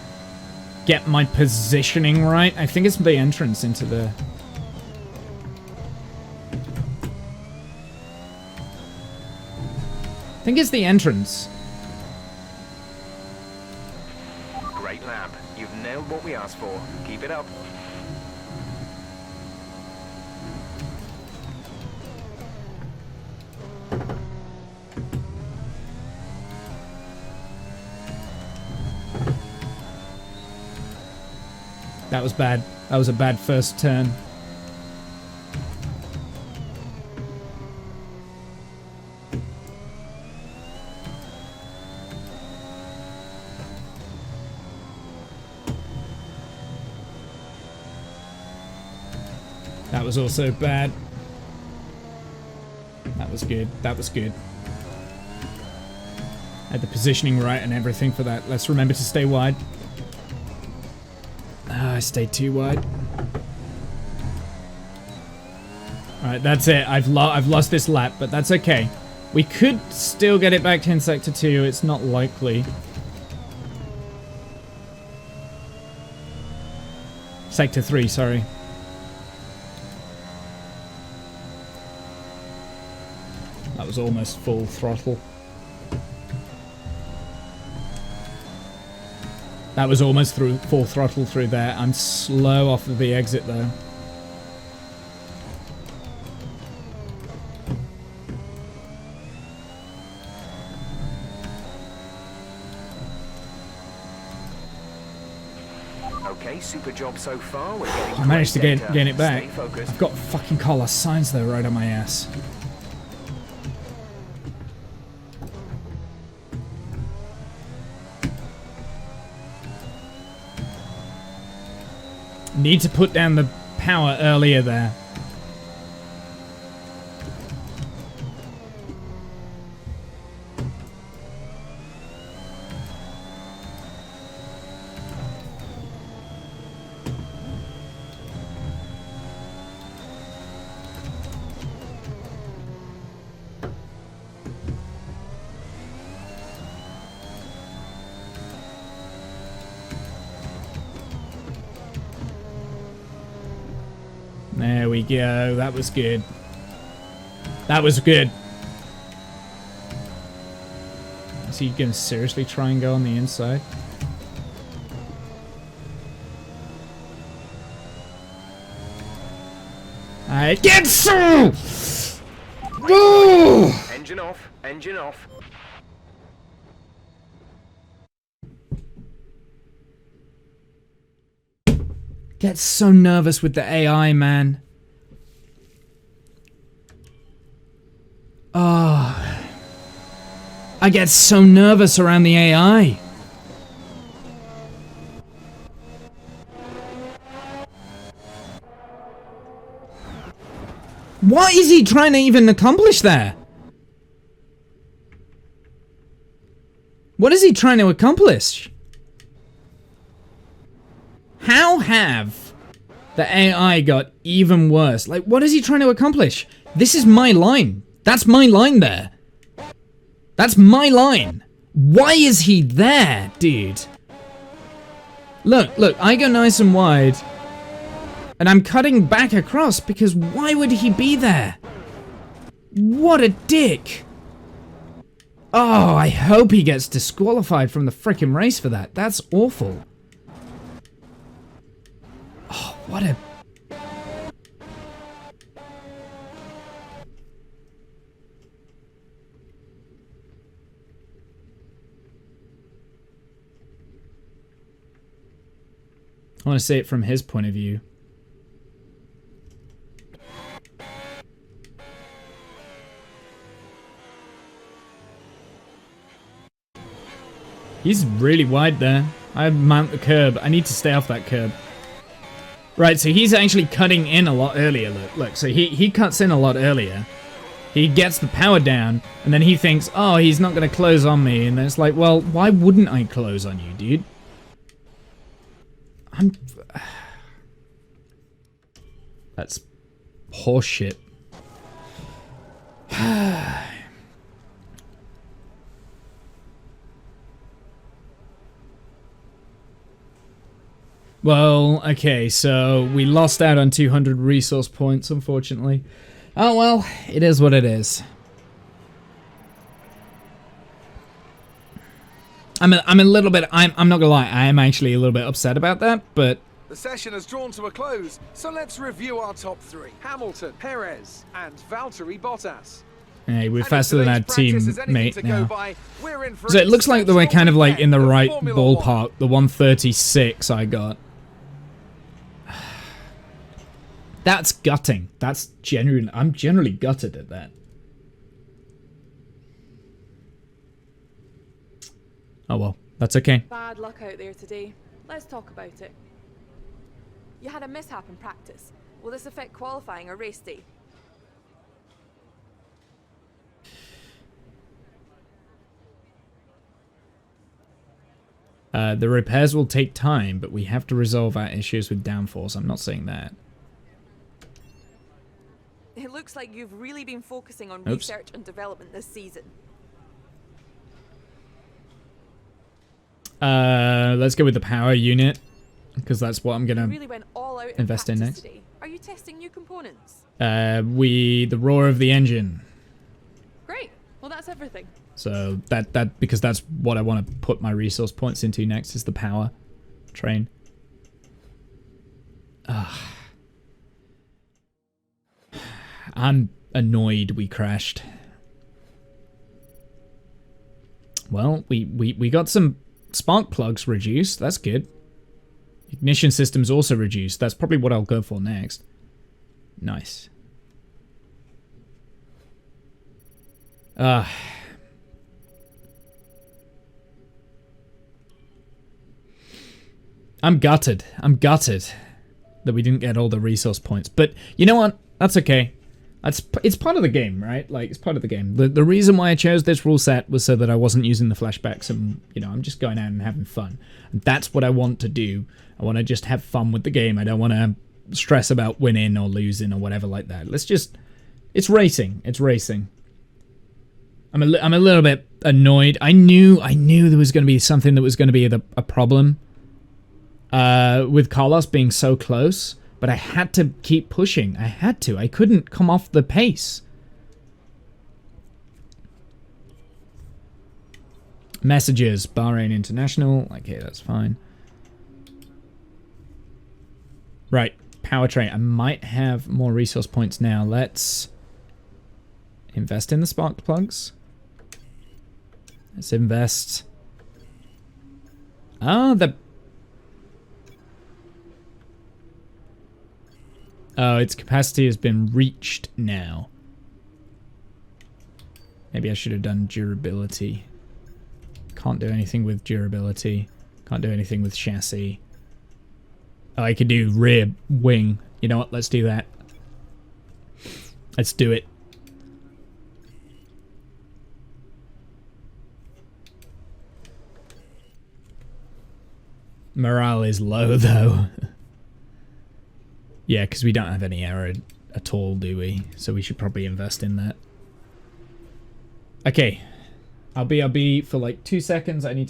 get my positioning right. I think it's the entrance into the... I think it's the entrance. Great lap. You've nailed what we asked for. Keep it up. That was bad. That was a bad first turn. That was also bad. That was good. That was good. Had the positioning right and everything for that. Let's remember to stay wide. I stayed too wide. Alright, that's it. I've lost this lap, but that's okay. We could still get it back in Sector 2. It's not likely. Sector 3, sorry. That was almost full throttle. That was almost through full throttle through there. I'm slow off of the exit though. Okay, super job so far. We're getting I managed to gain it back. Stay focused. I've got fucking collar signs though right on my ass. Need to put down the power earlier there. There we go. That was good. That was good. Is he gonna seriously try and go on the inside? I get so. Engine off. Engine off. Get so nervous with the AI, man. Oh. I get so nervous around the AI. What is he trying to even accomplish there? What is he trying to accomplish? How have the AI got even worse? Like, what is he trying to accomplish? This is my line. That's my line there. That's my line. Why is he there, dude? Look, I go nice and wide. And I'm cutting back across because why would he be there? What a dick. Oh, I hope he gets disqualified from the frickin' race for that. That's awful. Oh, what a... I want to say it from his point of view. He's really wide there. I mount the curb. I need to stay off that curb. Right, so he's actually cutting in a lot earlier. Look. So he cuts in a lot earlier. He gets the power down, and then he thinks, oh, he's not going to close on me. And then it's like, well, why wouldn't I close on you, dude? That's horseshit. Well, okay, so we lost out on 200 resource points, unfortunately. Oh well, it is what it is. I'm a little bit, I'm not gonna lie, I am actually a little bit upset about that, but... The session has drawn to a close, so let's review our top three. Hamilton, Perez, and Valtteri Bottas. Hey, we're faster than our teammate now. By, so it looks like that we're kind of like in the right Formula ballpark, the 136 I got. That's gutting. That's genuine. I'm generally gutted at that. Oh well, that's okay. Bad luck out there today. Let's talk about it. You had a mishap in practice. Will this affect qualifying or race day? The repairs will take time, but we have to resolve our issues with downforce. I'm not saying that. It looks like you've really been focusing on research and development this season. Let's go with the power unit, because that's what I'm gonna really went all out invest in next. Today. Are you testing new components? The roar of the engine. Great. Well, that's everything. So that because that's what I want to put my resource points into next is the power train. I'm annoyed we crashed. Well, we got some spark plugs reduced. That's good. Ignition system's also reduced. That's probably what I'll go for next. Nice. I'm gutted. I'm gutted that we didn't get all the resource points. But you know what? That's okay. It's part of the game, right? Like, it's part of the game. The reason why I chose this rule set was so that I wasn't using the flashbacks and, you know, I'm just going out and having fun. And that's what I want to do. I want to just have fun with the game. I don't want to stress about winning or losing or whatever like that. Let's just... It's racing. It's racing. I'm a little bit annoyed. I knew there was going to be something that was going to be a problem with Carlos being so close. But I had to keep pushing. I had to. I couldn't come off the pace. Messages. Bahrain International. Okay, that's fine. Right. Powertrain. I might have more resource points now. Let's invest in the spark plugs. Let's invest. Oh, its capacity has been reached now. Maybe I should have done durability. Can't do anything with durability. Can't do anything with chassis. Oh, I could do rear wing. You know what? Let's do that. Let's do it. Morale is low, though. Yeah, because we don't have any error at all, do we? So we should probably invest in that. Okay. I'll be for like 2 seconds. I need to